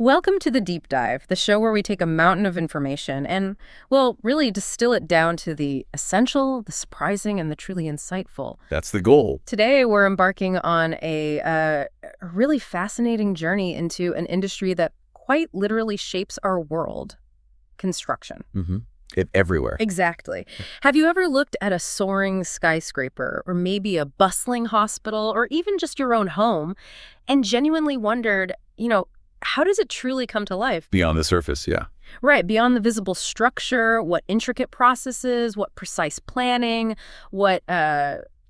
Welcome to the Deep Dive, the show where we take a mountain of information and, well, really distill it down to the essential, the surprising, and the truly insightful. That's the goal. Today, we're embarking on a really fascinating journey into an industry that quite literally shapes our world: construction. Everywhere. Exactly. Have you ever looked at a soaring skyscraper, or maybe a bustling hospital, or even just your own home, and genuinely wondered, how does it truly come to life? Beyond the surface, yeah. Right, beyond the visible structure, what intricate processes, what precise planning, what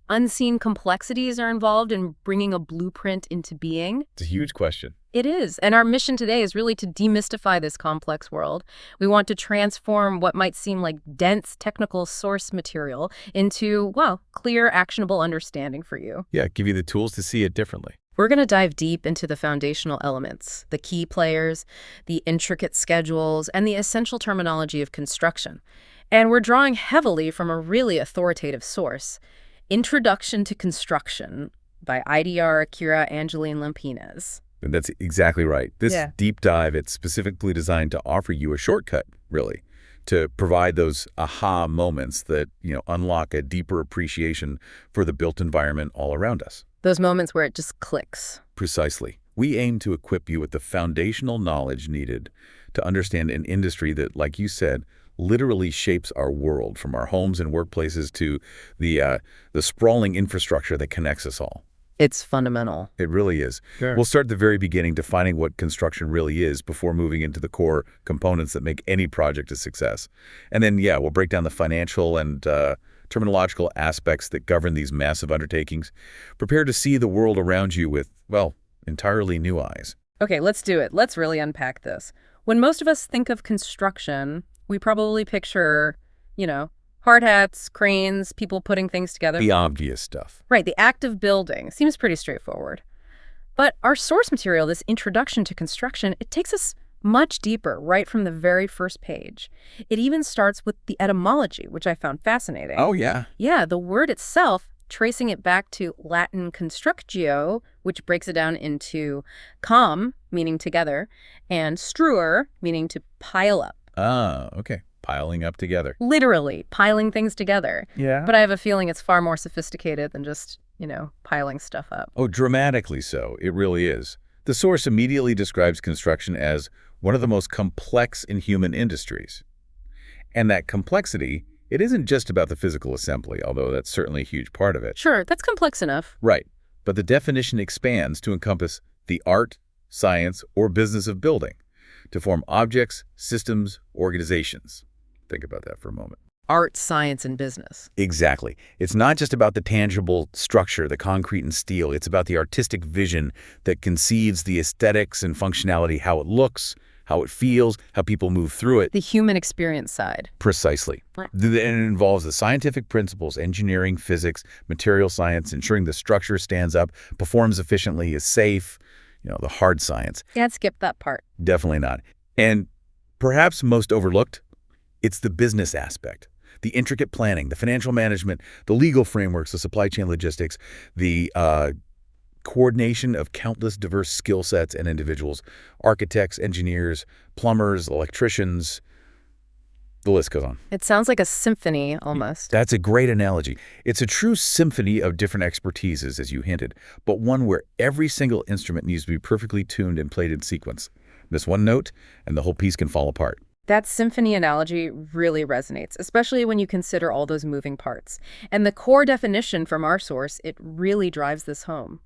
unseen complexities are involved in bringing a blueprint into being? It's a huge question. It is, and our mission today is really to demystify this complex world. We want to transform what might seem like dense technical source material into, well, clear, actionable understanding for you. Yeah, give you the tools to see it differently. We're going to dive deep into the foundational elements, the key players, the intricate schedules, and the essential terminology of construction. And we're drawing heavily from a really authoritative source, Introduction to Construction by IDR Akira Angeline Lampines. And that's exactly right. This deep dive, it's specifically designed to offer you a shortcut, really, to provide those aha moments that, unlock a deeper appreciation for the built environment all around us. Those moments where it just clicks. Precisely. We aim to equip you with the foundational knowledge needed to understand an industry that, like you said, literally shapes our world, from our homes and workplaces to the sprawling infrastructure that connects us all. It's fundamental. It really is. Sure. We'll start at the very beginning, defining what construction really is before moving into the core components that make any project a success. And then, we'll break down the financial and terminological aspects that govern these massive undertakings. Prepare to see the world around you with, well, entirely new eyes. Okay, let's do it. Let's really unpack this. When most of us think of construction, we probably picture, hard hats, cranes, people putting things together. The obvious stuff. Right, the act of building seems pretty straightforward. But our source material, this introduction to construction, it takes us much deeper right from the very first page. It even starts with the etymology, which I found fascinating. Oh, yeah. Yeah, the word itself, tracing it back to Latin constructio, which breaks it down into com, meaning together, and struer, meaning to pile up. Ah, okay. Piling up together. Literally, piling things together. Yeah. But I have a feeling it's far more sophisticated than just, piling stuff up. Oh, dramatically so. It really is. The source immediately describes construction as one of the most complex in human industries. And that complexity, it isn't just about the physical assembly, although that's certainly a huge part of it. Sure, that's complex enough. Right. But the definition expands to encompass the art, science, or business of building, to form objects, systems, organizations. Think about that for a moment. Art, science, and business. Exactly. It's not just about the tangible structure, the concrete and steel. It's about the artistic vision that conceives the aesthetics and functionality, how it looks, how it feels, how people move through it. The human experience side. Precisely. And it involves the scientific principles, engineering, physics, material science, ensuring the structure stands up, performs efficiently, is safe, the hard science. Can't skip that part. Definitely not. And perhaps most overlooked, it's the business aspect. The intricate planning, the financial management, the legal frameworks, the supply chain logistics, the coordination of countless diverse skill sets and individuals, architects, engineers, plumbers, electricians, the list goes on. It sounds like a symphony almost. That's a great analogy. It's a true symphony of different expertises, as you hinted, but one where every single instrument needs to be perfectly tuned and played in sequence. Miss one note, and the whole piece can fall apart. That symphony analogy really resonates, especially when you consider all those moving parts. And the core definition from our source, it really drives this home.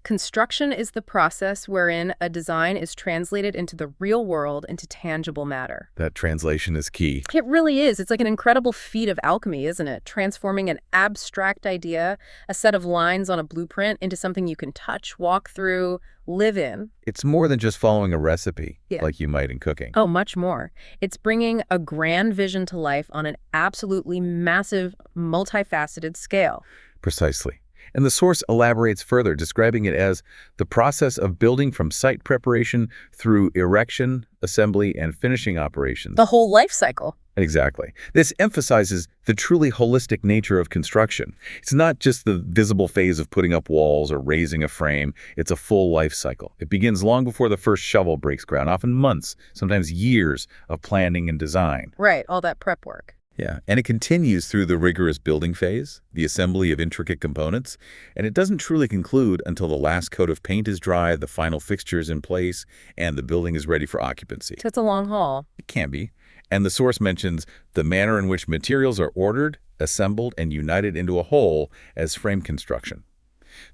Construction is the process wherein a design is translated into the real world, into tangible matter. That translation is key. It really is. It's like an incredible feat of alchemy, isn't it? Transforming an abstract idea, a set of lines on a blueprint, into something you can touch, walk through, live in. It's more than just following a recipe, like you might in cooking. Oh, much more. It's bringing a grand vision to life on an absolutely massive, multifaceted scale. Precisely. And the source elaborates further, describing it as the process of building from site preparation through erection, assembly, and finishing operations. The whole life cycle. Exactly. This emphasizes the truly holistic nature of construction. It's not just the visible phase of putting up walls or raising a frame. It's a full life cycle. It begins long before the first shovel breaks ground, often months, sometimes years of planning and design. Right, all that prep work. Yeah, and it continues through the rigorous building phase, the assembly of intricate components, and it doesn't truly conclude until the last coat of paint is dry, the final fixture is in place, and the building is ready for occupancy. So it's a long haul. It can be. And the source mentions the manner in which materials are ordered, assembled, and united into a whole as frame construction.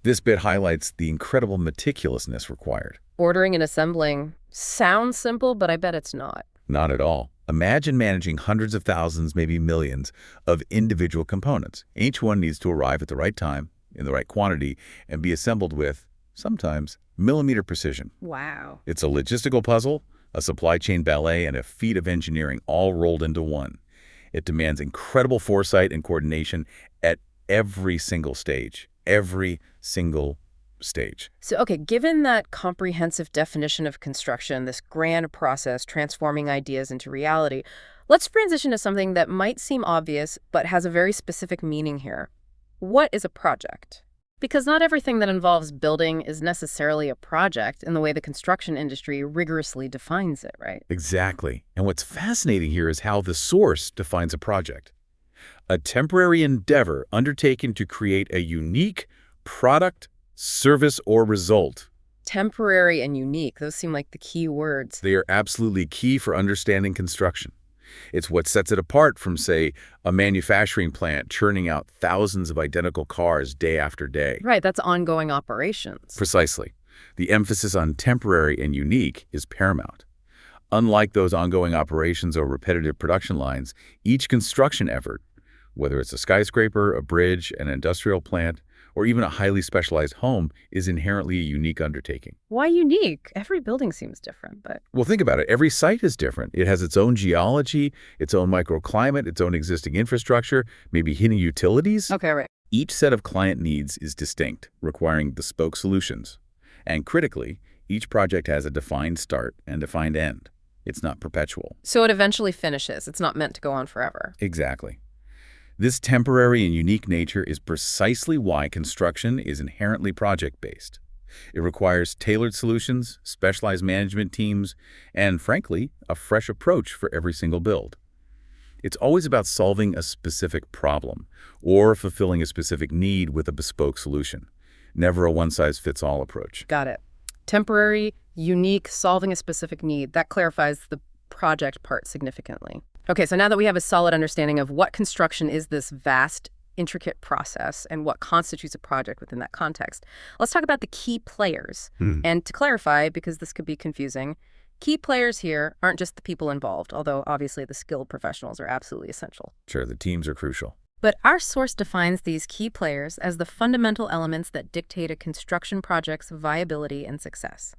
This bit highlights the incredible meticulousness required. Ordering and assembling sounds simple, but I bet it's not. Not at all. Imagine managing hundreds of thousands, maybe millions, of individual components. Each one needs to arrive at the right time, in the right quantity, and be assembled with, sometimes, millimeter precision. Wow. It's a logistical puzzle, a supply chain ballet, and a feat of engineering all rolled into one. It demands incredible foresight and coordination at every single stage. Every single stage. So, okay, given that comprehensive definition of construction, this grand process transforming ideas into reality, let's transition to something that might seem obvious, but has a very specific meaning here. What is a project? Because not everything that involves building is necessarily a project in the way the construction industry rigorously defines it, right? Exactly. And what's fascinating here is how the source defines a project. A temporary endeavor undertaken to create a unique product, service, or result. Temporary and unique, those seem like the key words. They are absolutely key for understanding construction. It's what sets it apart from, say, a manufacturing plant churning out thousands of identical cars day after day. Right, that's ongoing operations. Precisely. The emphasis on temporary and unique is paramount. Unlike those ongoing operations or repetitive production lines, each construction effort, whether it's a skyscraper, a bridge, an industrial plant, or even a highly specialized home, is inherently a unique undertaking. Why unique? Every building seems different, but... Well, think about it. Every site is different. It has its own geology, its own microclimate, its own existing infrastructure, maybe hidden utilities. Okay, right. Each set of client needs is distinct, requiring bespoke solutions. And critically, each project has a defined start and defined end. It's not perpetual. So it eventually finishes. It's not meant to go on forever. Exactly. This temporary and unique nature is precisely why construction is inherently project-based. It requires tailored solutions, specialized management teams, and, frankly, a fresh approach for every single build. It's always about solving a specific problem or fulfilling a specific need with a bespoke solution, never a one-size-fits-all approach. Got it. Temporary, unique, solving a specific need. That clarifies the project part significantly. Okay, so now that we have a solid understanding of what construction is, this vast, intricate process, and what constitutes a project within that context, let's talk about the key players. And to clarify, because this could be confusing, key players here aren't just the people involved, although obviously the skilled professionals are absolutely essential. Sure, the teams are crucial. But our source defines these key players as the fundamental elements that dictate a construction project's viability and success.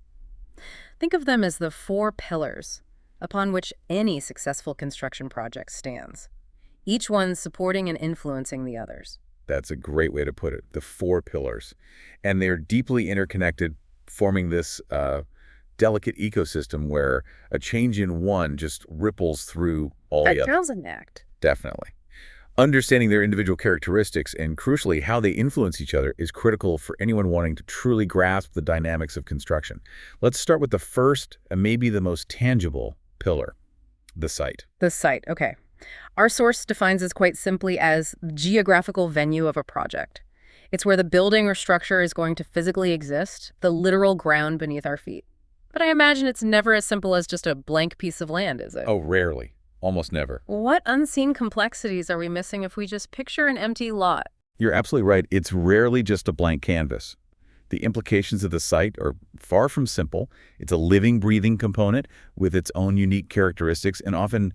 Think of them as the 4 pillars upon which any successful construction project stands, each one supporting and influencing the others. That's a great way to put it, the 4 pillars. And they're deeply interconnected, forming this delicate ecosystem where a change in one just ripples through all the others. That sounds an act. Definitely. Understanding their individual characteristics and, crucially, how they influence each other is critical for anyone wanting to truly grasp the dynamics of construction. Let's start with the first and maybe the most tangible pillar, the site. The site, okay. Our source defines this quite simply as the geographical venue of a project. It's where the building or structure is going to physically exist, the literal ground beneath our feet. But I imagine it's never as simple as just a blank piece of land, is it? Oh, rarely. Almost never. What unseen complexities are we missing if we just picture an empty lot? You're absolutely right. It's rarely just a blank canvas. The implications of the site are far from simple. It's a living, breathing component with its own unique characteristics and often,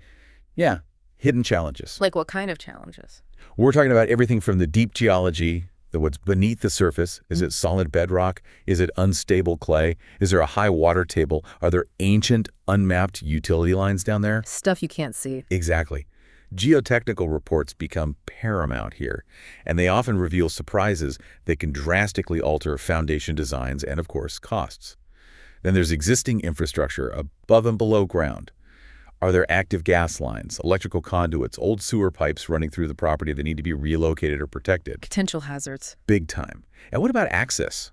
hidden challenges. Like what kind of challenges? We're talking about everything from the deep geology, what's beneath the surface. Is it solid bedrock? Is it unstable clay? Is there a high water table? Are there ancient, unmapped utility lines down there? Stuff you can't see. Exactly. Geotechnical reports become paramount here, and they often reveal surprises that can drastically alter foundation designs and, of course, costs. Then there's existing infrastructure above and below ground. Are there active gas lines, electrical conduits, old sewer pipes running through the property that need to be relocated or protected? Potential hazards. Big time. And what about access?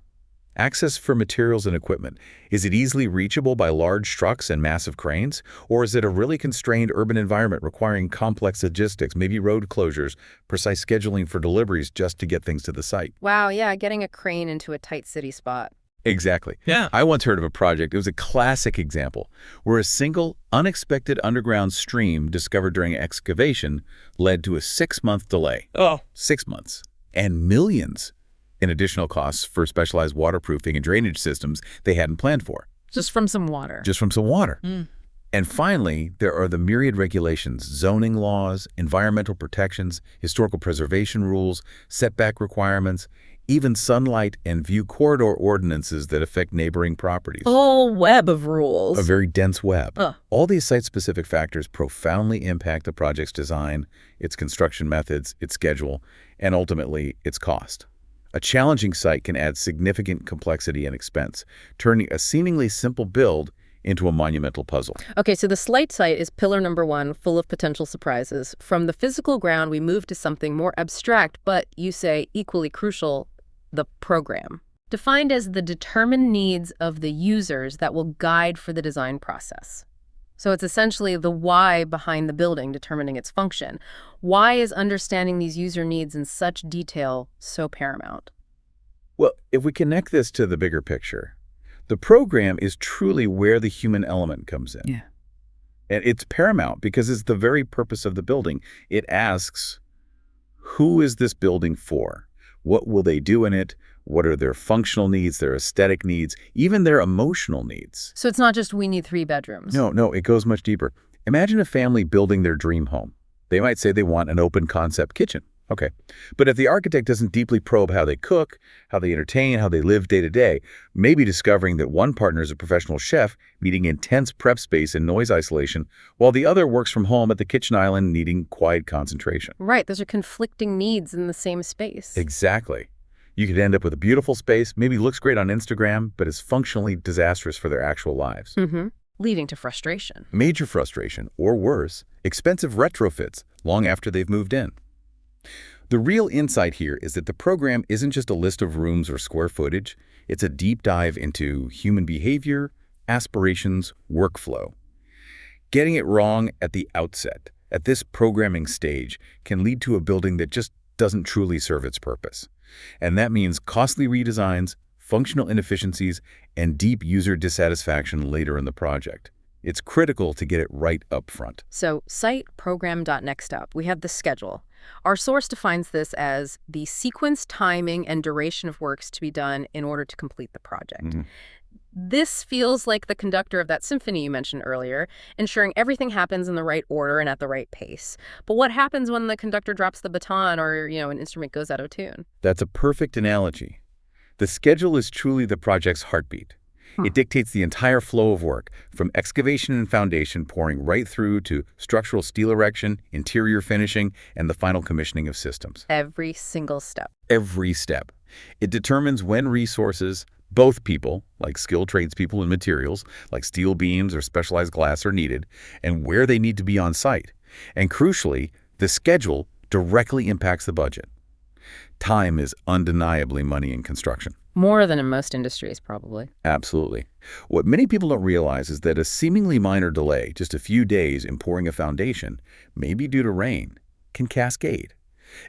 Access for materials and equipment. Is it easily reachable by large trucks and massive cranes? Or is it a really constrained urban environment requiring complex logistics, maybe road closures, precise scheduling for deliveries just to get things to the site? Wow, yeah, getting a crane into a tight city spot. Exactly. Yeah. I once heard of a project, it was a classic example, where a single, unexpected underground stream discovered during excavation led to a 6-month delay. Oh, 6 months. And millions in additional costs for specialized waterproofing and drainage systems they hadn't planned for. Just from some water. Just from some water. Mm. And finally, there are the myriad regulations, zoning laws, environmental protections, historical preservation rules, setback requirements, even sunlight and view corridor ordinances that affect neighboring properties. A whole web of rules. A very dense web. Ugh. All these site-specific factors profoundly impact the project's design, its construction methods, its schedule, and ultimately, its cost. A challenging site can add significant complexity and expense, turning a seemingly simple build into a monumental puzzle. Okay, so the slight site is pillar number 1, full of potential surprises. From the physical ground, we move to something more abstract, but you say equally crucial, the program. Defined as the determined needs of the users that will guide for the design process. So it's essentially the why behind the building determining its function. Why is understanding these user needs in such detail so paramount? Well, if we connect this to the bigger picture, the program is truly where the human element comes in. Yeah. And it's paramount because it's the very purpose of the building. It asks, who is this building for? What will they do in it? What are their functional needs, their aesthetic needs, even their emotional needs? So it's not just we need 3 bedrooms. No, it goes much deeper. Imagine a family building their dream home. They might say they want an open concept kitchen. Okay. But if the architect doesn't deeply probe how they cook, how they entertain, how they live day to day, maybe discovering that one partner is a professional chef needing intense prep space and noise isolation, while the other works from home at the kitchen island needing quiet concentration. Right, those are conflicting needs in the same space. Exactly. You could end up with a beautiful space, maybe looks great on Instagram, but is functionally disastrous for their actual lives. Leading to frustration. Major frustration, or worse, expensive retrofits long after they've moved in. The real insight here is that the program isn't just a list of rooms or square footage. It's a deep dive into human behavior, aspirations, workflow. Getting it wrong at the outset, at this programming stage, can lead to a building that just doesn't truly serve its purpose. And that means costly redesigns, functional inefficiencies, and deep user dissatisfaction later in the project. It's critical to get it right up front. So site program.next up, we have the schedule. Our source defines this as the sequence, timing, and duration of works to be done in order to complete the project. This feels like the conductor of that symphony you mentioned earlier, ensuring everything happens in the right order and at the right pace. But what happens when the conductor drops the baton or, an instrument goes out of tune? That's a perfect analogy. The schedule is truly the project's heartbeat. It dictates the entire flow of work, from excavation and foundation pouring right through to structural steel erection, interior finishing, and the final commissioning of systems. Every single step. Every step. It determines when resources, both people, like skilled tradespeople and materials, like steel beams or specialized glass are needed, and where they need to be on site. And crucially, the schedule directly impacts the budget. Time is undeniably money in construction. More than in most industries, probably. Absolutely. What many people don't realize is that a seemingly minor delay, just a few days in pouring a foundation, maybe due to rain, can cascade.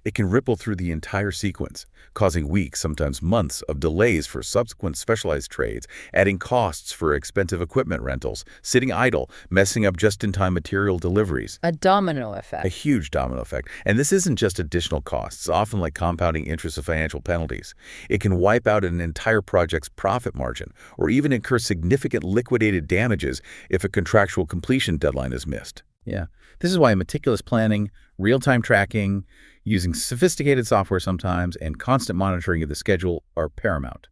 It can ripple through the entire sequence, causing weeks, sometimes months, of delays for subsequent specialized trades, adding costs for expensive equipment rentals, sitting idle, messing up just-in-time material deliveries. A domino effect. A huge domino effect. And this isn't just additional costs, often like compounding interest of financial penalties. It can wipe out an entire project's profit margin, or even incur significant liquidated damages if a contractual completion deadline is missed. Yeah, this is why meticulous planning, real-time tracking, using sophisticated software sometimes, and constant monitoring of the schedule are paramount.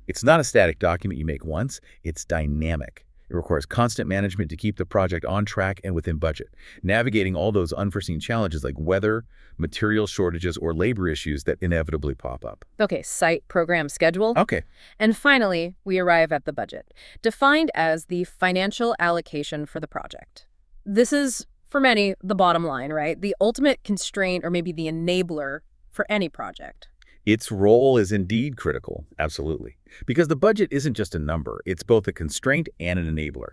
It's not a static document you make once, it's dynamic. It requires constant management to keep the project on track and within budget, navigating all those unforeseen challenges like weather, material shortages, or labor issues that inevitably pop up. Okay, site, program, schedule. Okay. And finally, we arrive at the budget, defined as the financial allocation for the project. This is, for many, the bottom line, right? The ultimate constraint or maybe the enabler for any project. Its role is indeed critical, absolutely. Because the budget isn't just a number, it's both a constraint and an enabler.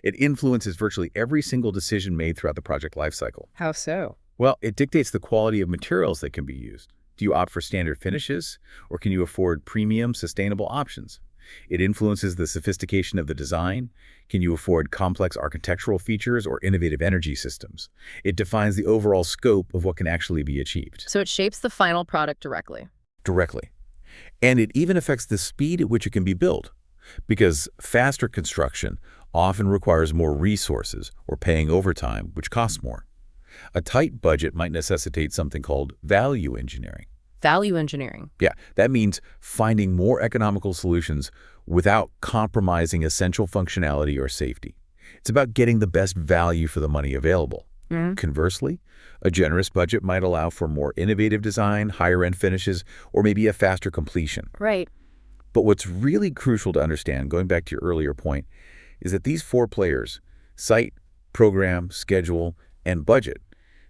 It influences virtually every single decision made throughout the project lifecycle. How so? Well, it dictates the quality of materials that can be used. Do you opt for standard finishes, or can you afford premium, sustainable options? It influences the sophistication of the design. Can you afford complex architectural features or innovative energy systems? It defines the overall scope of what can actually be achieved. So it shapes the final product directly. Directly. And it even affects the speed at which it can be built, because faster construction often requires more resources or paying overtime, which costs more. A tight budget might necessitate something called value engineering. Value engineering. Yeah, that means finding more economical solutions without compromising essential functionality or safety. It's about getting the best value for the money available. Conversely, a generous budget might allow for more innovative design, higher-end finishes, or maybe a faster completion. Right. But what's really crucial to understand, going back to your earlier point, is that these four players, site, program, schedule, and budget,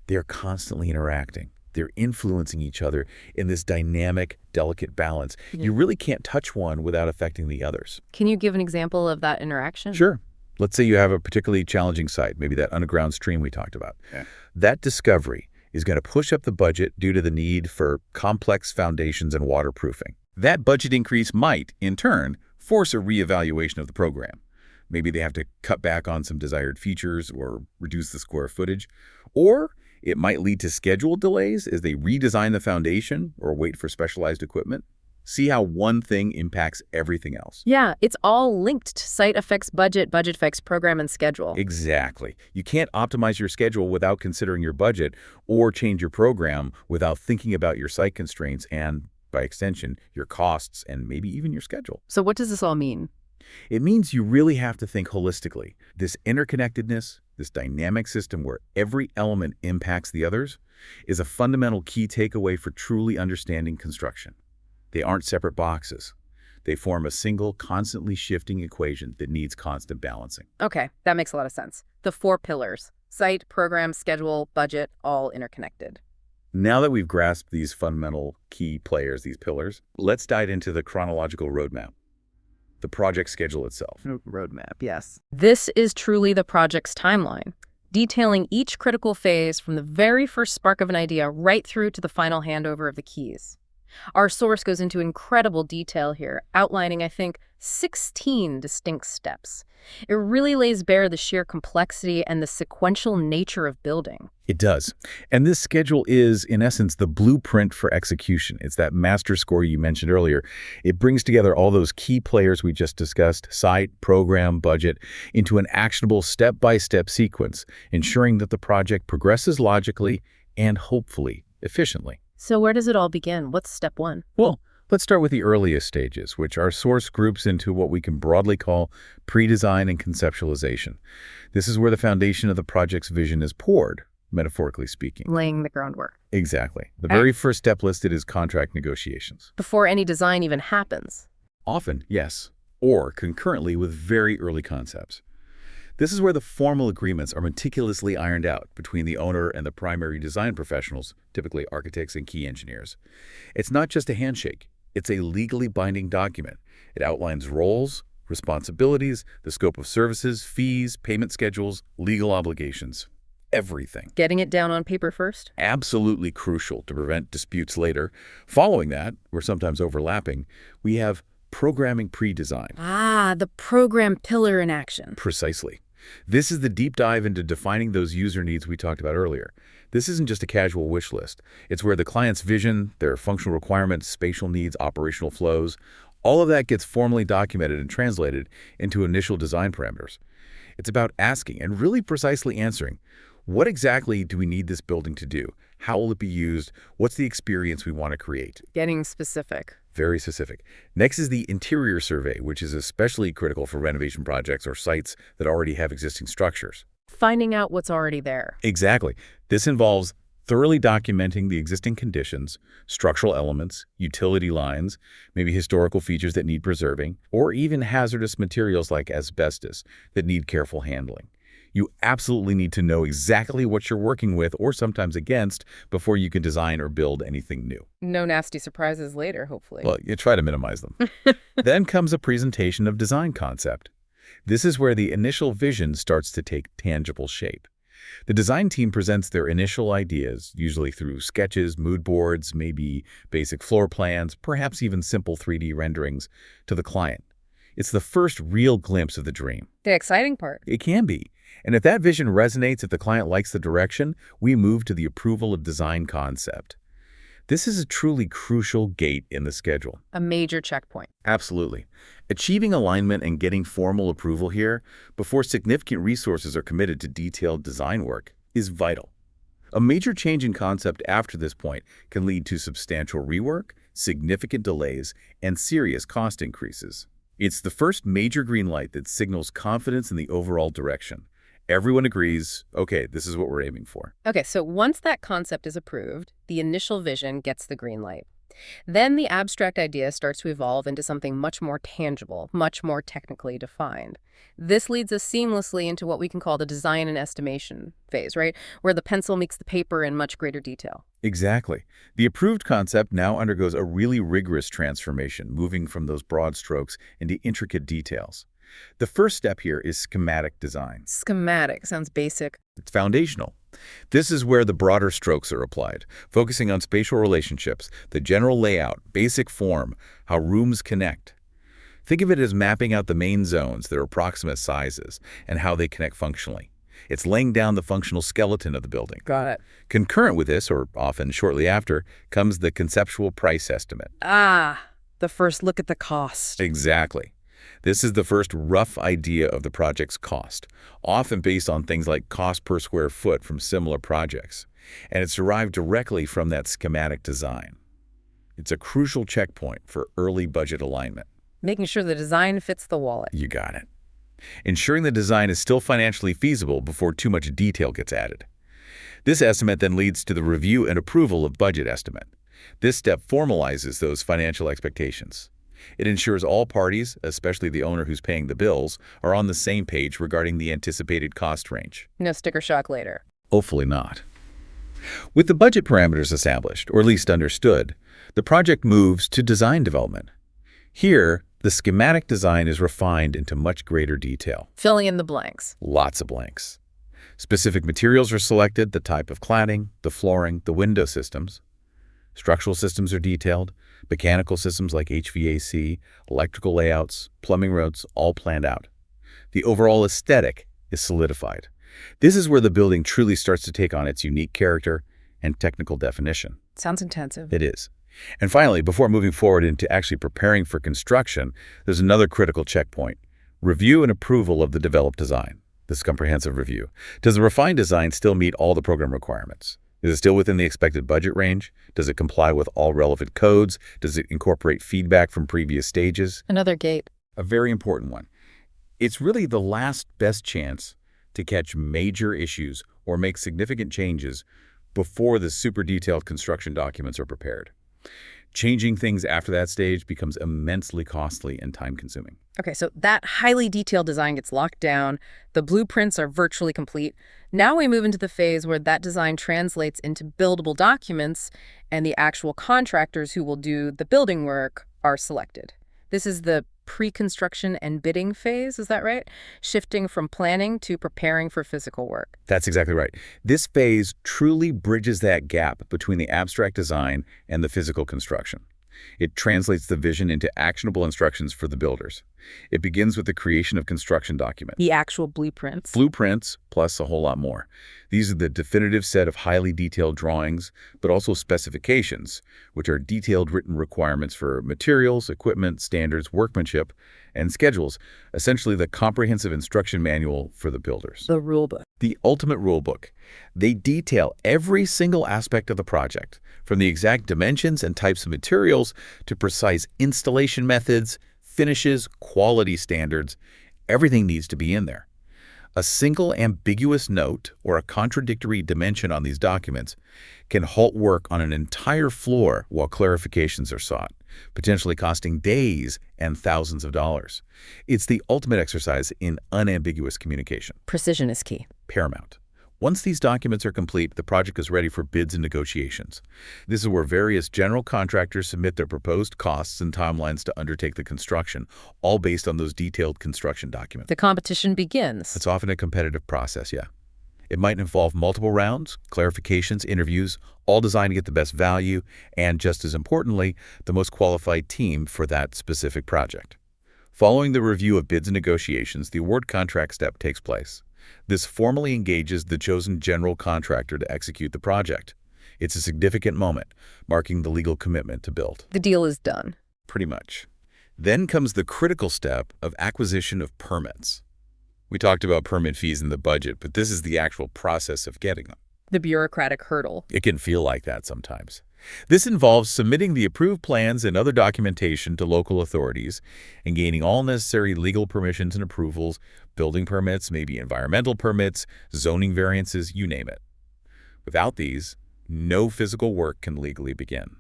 they're constantly interacting. They're influencing each other in this dynamic, delicate balance. You really can't touch one without affecting the others. Can you give an example of that interaction? Sure. Let's say you have a particularly challenging site, maybe that underground stream we talked about. Yeah. That discovery is going to push up the budget due to the need for complex foundations and waterproofing. That budget increase might, in turn, force a reevaluation of the program. Maybe they have to cut back on some desired features or reduce the square footage. Or it might lead to schedule delays as they redesign the foundation or wait for specialized equipment. See how one thing impacts everything else. Yeah, it's all linked. Site affects budget, budget affects program and schedule. Exactly. You can't optimize your schedule without considering your budget or change your program without thinking about your site constraints and, by extension, your costs and maybe even your schedule. So what does this all mean? It means you really have to think holistically. This interconnectedness, this dynamic system where every element impacts the others, is a fundamental key takeaway for truly understanding construction. They aren't separate boxes. They form a single, constantly shifting equation that needs constant balancing. Okay, that makes a lot of sense. The four pillars: site, program, schedule, budget, all interconnected. Now that we've grasped these fundamental key players, these pillars, let's dive into the chronological roadmap, the project schedule itself. Roadmap, yes. This is truly the project's timeline, detailing each critical phase from the very first spark of an idea right through to the final handover of the keys. Our source goes into incredible detail here, outlining, I think, 16 distinct steps. It really lays bare the sheer complexity and the sequential nature of building. It does. And this schedule is, in essence, the blueprint for execution. It's that master score you mentioned earlier. It brings together all those key players we just discussed, site, program, budget, into an actionable step-by-step sequence, ensuring that the project progresses logically and, hopefully, efficiently. So where does it all begin? What's step one? Well, let's start with the earliest stages, which our source groups into what we can broadly call pre-design and conceptualization. This is where the foundation of the project's vision is poured, metaphorically speaking. Laying the groundwork. Exactly. The very first step listed is contract negotiations. Before any design even happens. Often, yes, or concurrently with very early concepts. This is where the formal agreements are meticulously ironed out between the owner and the primary design professionals, typically architects and key engineers. It's not just a handshake. It's a legally binding document. It outlines roles, responsibilities, the scope of services, fees, payment schedules, legal obligations. Everything. Getting it down on paper first? Absolutely crucial to prevent disputes later. Following that, or sometimes overlapping, we have programming pre-design. Ah, the program pillar in action. Precisely. This is the deep dive into defining those user needs we talked about earlier. This isn't just a casual wish list. It's where the client's vision, their functional requirements, spatial needs, operational flows, all of that gets formally documented and translated into initial design parameters. It's about asking and really precisely answering, what exactly do we need this building to do? How will it be used? What's the experience we want to create? Getting specific. Very specific. Next is the interior survey, which is especially critical for renovation projects or sites that already have existing structures. Finding out what's already there. Exactly. This involves thoroughly documenting the existing conditions, structural elements, utility lines, maybe historical features that need preserving, or even hazardous materials like asbestos that need careful handling. You absolutely need to know exactly what you're working with or sometimes against before you can design or build anything new. No nasty surprises later, hopefully. Well, you try to minimize them. Then comes a presentation of design concept. This is where the initial vision starts to take tangible shape. The design team presents their initial ideas, usually through sketches, mood boards, maybe basic floor plans, perhaps even simple 3D renderings, to the client. It's the first real glimpse of the dream. The exciting part. It can be. And if that vision resonates, if the client likes the direction, we move to the approval of design concept. This is a truly crucial gate in the schedule. A major checkpoint. Absolutely. Achieving alignment and getting formal approval here before significant resources are committed to detailed design work is vital. A major change in concept after this point can lead to substantial rework, significant delays, and serious cost increases. It's the first major green light that signals confidence in the overall direction. Everyone agrees, okay, this is what we're aiming for. Okay, so once that concept is approved, the initial vision gets the green light. Then the abstract idea starts to evolve into something much more tangible, much more technically defined. This leads us seamlessly into what we can call the design and estimation phase, right? Where the pencil meets the paper in much greater detail. Exactly. The approved concept now undergoes a really rigorous transformation, moving from those broad strokes into intricate details. The first step here is schematic design. Schematic sounds basic. It's foundational. This is where the broader strokes are applied, focusing on spatial relationships, the general layout, basic form, how rooms connect. Think of it as mapping out the main zones, their approximate sizes, and how they connect functionally. It's laying down the functional skeleton of the building. Got it. Concurrent with this, or often shortly after, comes the conceptual price estimate. The first look at the cost. Exactly. This is the first rough idea of the project's cost, often based on things like cost per square foot from similar projects, and it's derived directly from that schematic design. It's a crucial checkpoint for early budget alignment. Making sure the design fits the wallet. You got it. Ensuring the design is still financially feasible before too much detail gets added. This estimate then leads to the review and approval of budget estimate. This step formalizes those financial expectations. It ensures all parties, especially the owner who's paying the bills, are on the same page regarding the anticipated cost range. No sticker shock later. Hopefully not. With the budget parameters established, or at least understood, the project moves to design development. Here, the schematic design is refined into much greater detail. Filling in the blanks. Lots of blanks. Specific materials are selected, the type of cladding, the flooring, the window systems. Structural systems are detailed, mechanical systems like HVAC, electrical layouts, plumbing roads, all planned out. The overall aesthetic is solidified. This is where the building truly starts to take on its unique character and technical definition. Sounds intensive. It is. And finally, before moving forward into actually preparing for construction, there's another critical checkpoint: review and approval of the developed design. This comprehensive review. Does the refined design still meet all the program requirements? Is it still within the expected budget range? Does it comply with all relevant codes? Does it incorporate feedback from previous stages? Another gate. A very important one. It's really the last best chance to catch major issues or make significant changes before the super detailed construction documents are prepared. Changing things after that stage becomes immensely costly and time-consuming. Okay, so that highly detailed design gets locked down. The blueprints are virtually complete. Now we move into the phase where that design translates into buildable documents and the actual contractors who will do the building work are selected. This is the pre-construction and bidding phase, is that right? Shifting from planning to preparing for physical work. That's exactly right. This phase truly bridges that gap between the abstract design and the physical construction. It translates the vision into actionable instructions for the builders. It begins with the creation of construction documents. The actual blueprints. Blueprints, plus a whole lot more. These are the definitive set of highly detailed drawings, but also specifications, which are detailed written requirements for materials, equipment, standards, workmanship, and schedules, essentially the comprehensive instruction manual for the builders. The rule book. The ultimate rule book. They detail every single aspect of the project, from the exact dimensions and types of materials to precise installation methods, finishes, quality standards. Everything needs to be in there. A single ambiguous note or a contradictory dimension on these documents can halt work on an entire floor while clarifications are sought, potentially costing days and thousands of dollars. It's the ultimate exercise in unambiguous communication. Precision is key. Paramount. Once these documents are complete, the project is ready for bids and negotiations. This is where various general contractors submit their proposed costs and timelines to undertake the construction, all based on those detailed construction documents. The competition begins. It's often a competitive process, yeah. It might involve multiple rounds, clarifications, interviews, all designed to get the best value and, just as importantly, the most qualified team for that specific project. Following the review of bids and negotiations, the award contract step takes place. This formally engages the chosen general contractor to execute the project. It's a significant moment, marking the legal commitment to build. The deal is done. Pretty much. Then comes the critical step of acquisition of permits. We talked about permit fees in the budget, but this is the actual process of getting them. The bureaucratic hurdle. It can feel like that sometimes. This involves submitting the approved plans and other documentation to local authorities and gaining all necessary legal permissions and approvals, building permits, maybe environmental permits, zoning variances, you name it. Without these, no physical work can legally begin.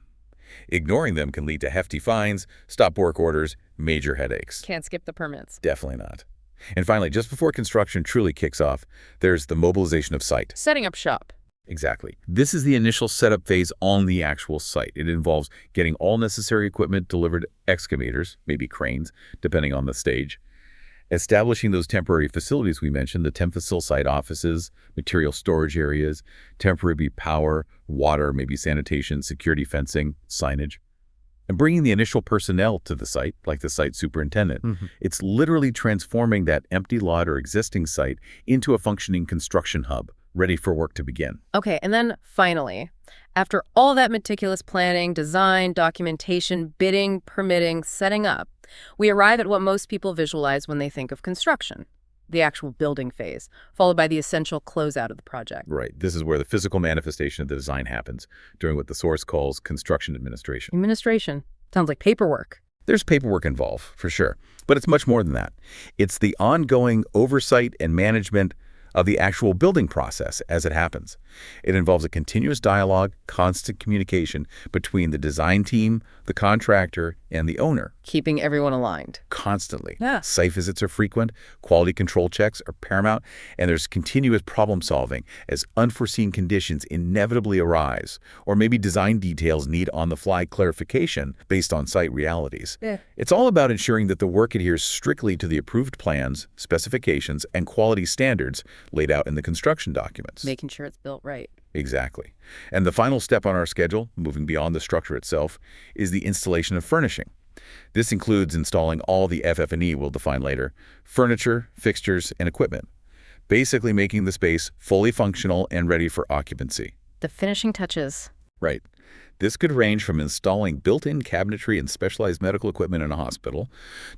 Ignoring them can lead to hefty fines, stop work orders, major headaches. Can't skip the permits. Definitely not. And finally, just before construction truly kicks off, there's the mobilization of site. Setting up shop. Exactly. This is the initial setup phase on the actual site. It involves getting all necessary equipment delivered to excavators, maybe cranes, depending on the stage. Establishing those temporary facilities we mentioned, the temp-facil site offices, material storage areas, temporary power, water, maybe sanitation, security fencing, signage. And bringing the initial personnel to the site, like the site superintendent. It's literally transforming that empty lot or existing site into a functioning construction hub, ready for work to begin. Okay, and then finally, after all that meticulous planning, design, documentation, bidding, permitting, setting up, we arrive at what most people visualize when they think of construction, the actual building phase, followed by the essential closeout of the project. Right. This is where the physical manifestation of the design happens, during what the source calls construction administration. Administration. Sounds like paperwork. There's paperwork involved, for sure, but it's much more than that. It's the ongoing oversight and management of the actual building process as it happens. It involves a continuous dialogue, constant communication between the design team, the contractor, and the owner. Keeping everyone aligned. Constantly. Yeah. Site visits are frequent, quality control checks are paramount, and there's continuous problem solving as unforeseen conditions inevitably arise, or maybe design details need on-the-fly clarification based on site realities. Yeah. It's all about ensuring that the work adheres strictly to the approved plans, specifications, and quality standards laid out in the construction documents. Making sure it's built right. Exactly. And the final step on our schedule, moving beyond the structure itself, is the installation of furnishing. This includes installing all the FF&E we'll define later, furniture, fixtures, and equipment, basically making the space fully functional and ready for occupancy. The finishing touches. Right. This could range from installing built-in cabinetry and specialized medical equipment in a hospital,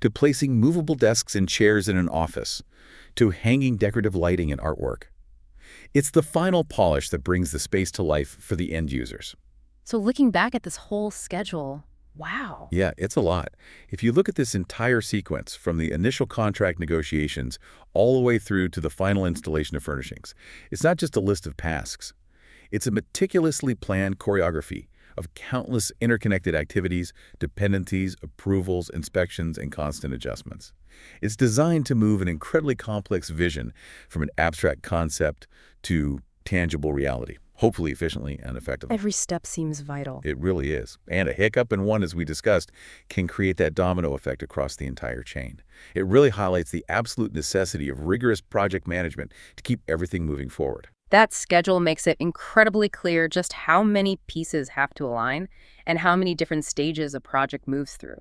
to placing movable desks and chairs in an office, to hanging decorative lighting and artwork. It's the final polish that brings the space to life for the end users. So looking back at this whole schedule, wow. Yeah, it's a lot. If you look at this entire sequence, from the initial contract negotiations all the way through to the final installation of furnishings, it's not just a list of tasks. It's a meticulously planned choreography of countless interconnected activities, dependencies, approvals, inspections, and constant adjustments. It's designed to move an incredibly complex vision from an abstract concept to tangible reality, hopefully efficiently and effectively. Every step seems vital. It really is. And a hiccup in one, as we discussed, can create that domino effect across the entire chain. It really highlights the absolute necessity of rigorous project management to keep everything moving forward. That schedule makes it incredibly clear just how many pieces have to align and how many different stages a project moves through.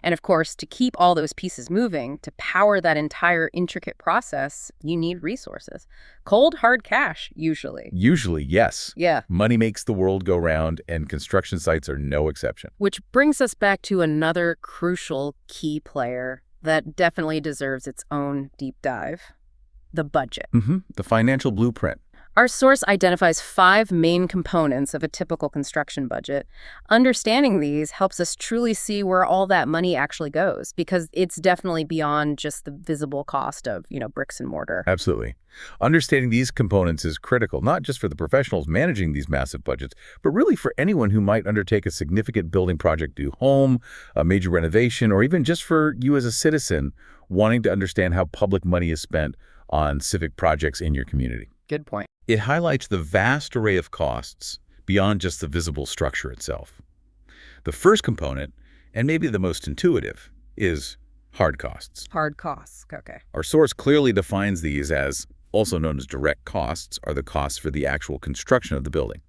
And of course, to keep all those pieces moving, to power that entire intricate process, you need resources. Cold, hard cash, usually. Usually, yes. Yeah. Money makes the world go round, and construction sites are no exception. Which brings us back to another crucial key player that definitely deserves its own deep dive. The budget. The financial blueprint. Our source identifies 5 main components of a typical construction budget. Understanding these helps us truly see where all that money actually goes, because it's definitely beyond just the visible cost of, bricks and mortar. Absolutely. Understanding these components is critical, not just for the professionals managing these massive budgets, but really for anyone who might undertake a significant building project, new home, a major renovation, or even just for you as a citizen wanting to understand how public money is spent on civic projects in your community. Good point. It highlights the vast array of costs beyond just the visible structure itself. The first component, and maybe the most intuitive, is hard costs. Hard costs. Okay. Our source clearly defines these as, also known as direct costs, are the costs for the actual construction of the building.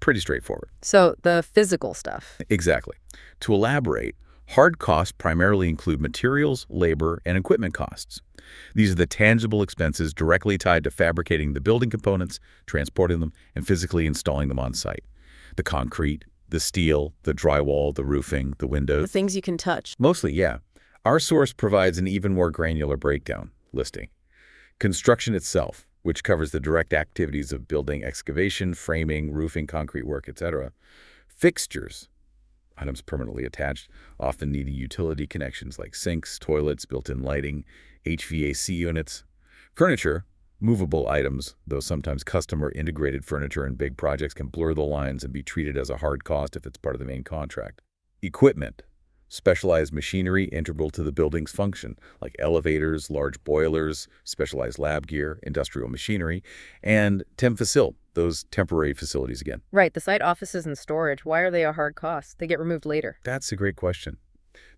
Pretty straightforward. So the physical stuff. Exactly. To elaborate, hard costs primarily include materials, labor, and equipment costs. These are the tangible expenses directly tied to fabricating the building components, transporting them, and physically installing them on site. The concrete, the steel, the drywall, the roofing, the windows. The things you can touch. Mostly, yeah. Our source provides an even more granular breakdown listing. Construction itself, which covers the direct activities of building excavation, framing, roofing, concrete work, etc. Fixtures, items permanently attached, often needing utility connections like sinks, toilets, built-in lighting, HVAC units. Furniture, movable items, though sometimes custom or integrated furniture in big projects can blur the lines and be treated as a hard cost if it's part of the main contract. Equipment, specialized machinery integral to the building's function, like elevators, large boilers, specialized lab gear, industrial machinery, and temfacil, those temporary facilities again. Right, the site offices and storage, why are they a hard cost? They get removed later. That's a great question.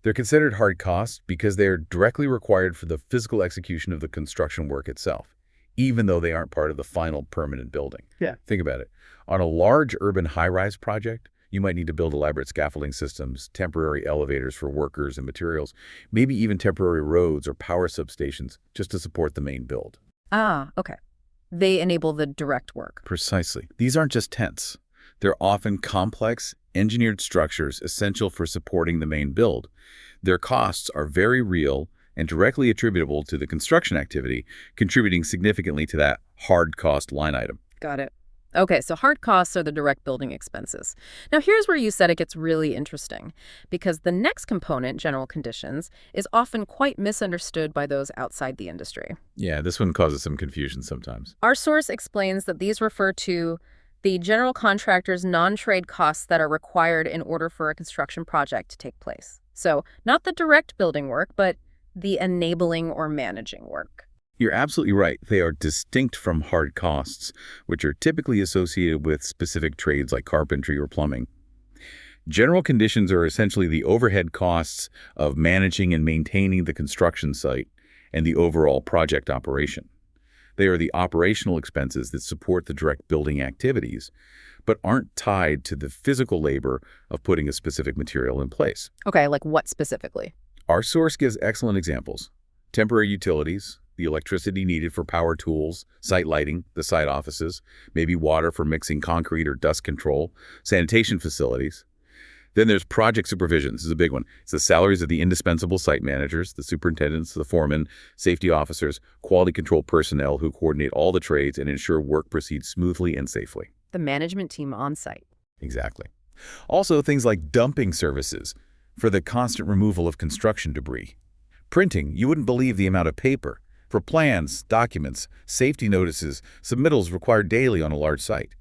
They're considered hard costs because they are directly required for the physical execution of the construction work itself, even though they aren't part of the final permanent building. Yeah. Think about it. On a large urban high-rise project, you might need to build elaborate scaffolding systems, temporary elevators for workers and materials, maybe even temporary roads or power substations just to support the main build. Ah, okay. They enable the direct work. Precisely. These aren't just tents. They're often complex, engineered structures essential for supporting the main build. Their costs are very real and directly attributable to the construction activity, contributing significantly to that hard cost line item. Got it. Okay, so hard costs are the direct building expenses. Now here's where you said it gets really interesting, because the next component, general conditions, is often quite misunderstood by those outside the industry. Yeah, this one causes some confusion sometimes. Our source explains that these refer to the general contractor's non-trade costs that are required in order for a construction project to take place. So not the direct building work, but the enabling or managing work. You're absolutely right. They are distinct from hard costs, which are typically associated with specific trades like carpentry or plumbing. General conditions are essentially the overhead costs of managing and maintaining the construction site and the overall project operation. They are the operational expenses that support the direct building activities, but aren't tied to the physical labor of putting a specific material in place. Okay, like what specifically? Our source gives excellent examples. Temporary utilities, the electricity needed for power tools, site lighting, the site offices, maybe water for mixing concrete or dust control, sanitation facilities. Then there's project supervision. This is a big one. It's the salaries of the indispensable site managers, the superintendents, the foremen, safety officers, quality control personnel who coordinate all the trades and ensure work proceeds smoothly and safely. The management team on site. Exactly. Also, things like dumping services for the constant removal of construction debris. Printing, you wouldn't believe the amount of paper. For plans, documents, safety notices, submittals required daily on a large site.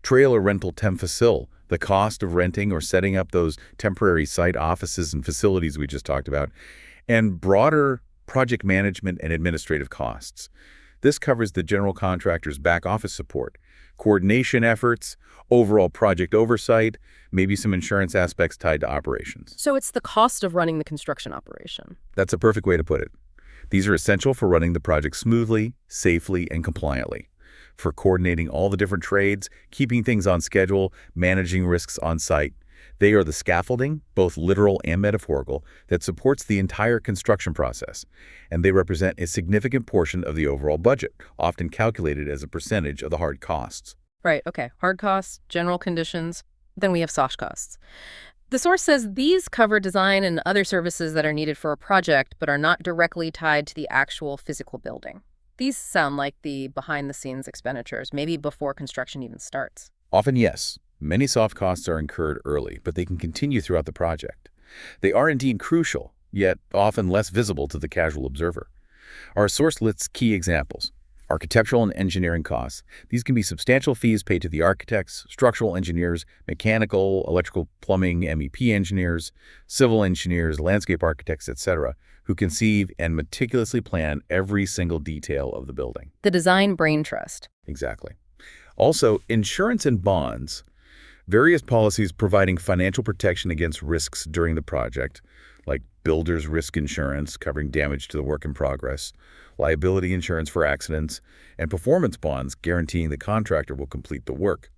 Trailer rental temfacil, the cost of renting or setting up those temporary site offices and facilities we just talked about, and broader project management and administrative costs. This covers the general contractor's back office support, coordination efforts, overall project oversight, maybe some insurance aspects tied to operations. So it's the cost of running the construction operation. That's a perfect way to put it. These are essential for running the project smoothly, safely, and compliantly, for coordinating all the different trades, keeping things on schedule, managing risks on site. They are the scaffolding, both literal and metaphorical, that supports the entire construction process, and they represent a significant portion of the overall budget, often calculated as a percentage of the hard costs. Right, okay. Hard costs, general conditions, then we have soft costs. The source says these cover design and other services that are needed for a project but are not directly tied to the actual physical building. These sound like the behind-the-scenes expenditures, maybe before construction even starts. Often, yes. Many soft costs are incurred early, but they can continue throughout the project. They are indeed crucial, yet often less visible to the casual observer. Our source lists key examples. Architectural and engineering costs. These can be substantial fees paid to the architects, structural engineers, mechanical, electrical, plumbing, MEP engineers, civil engineers, landscape architects, etc., who conceive and meticulously plan every single detail of the building. The design brain trust. Exactly. Also, insurance and bonds. Various policies providing financial protection against risks during the project, like builder's risk insurance covering damage to the work in progress, liability insurance for accidents, and performance bonds guaranteeing the contractor will complete the work,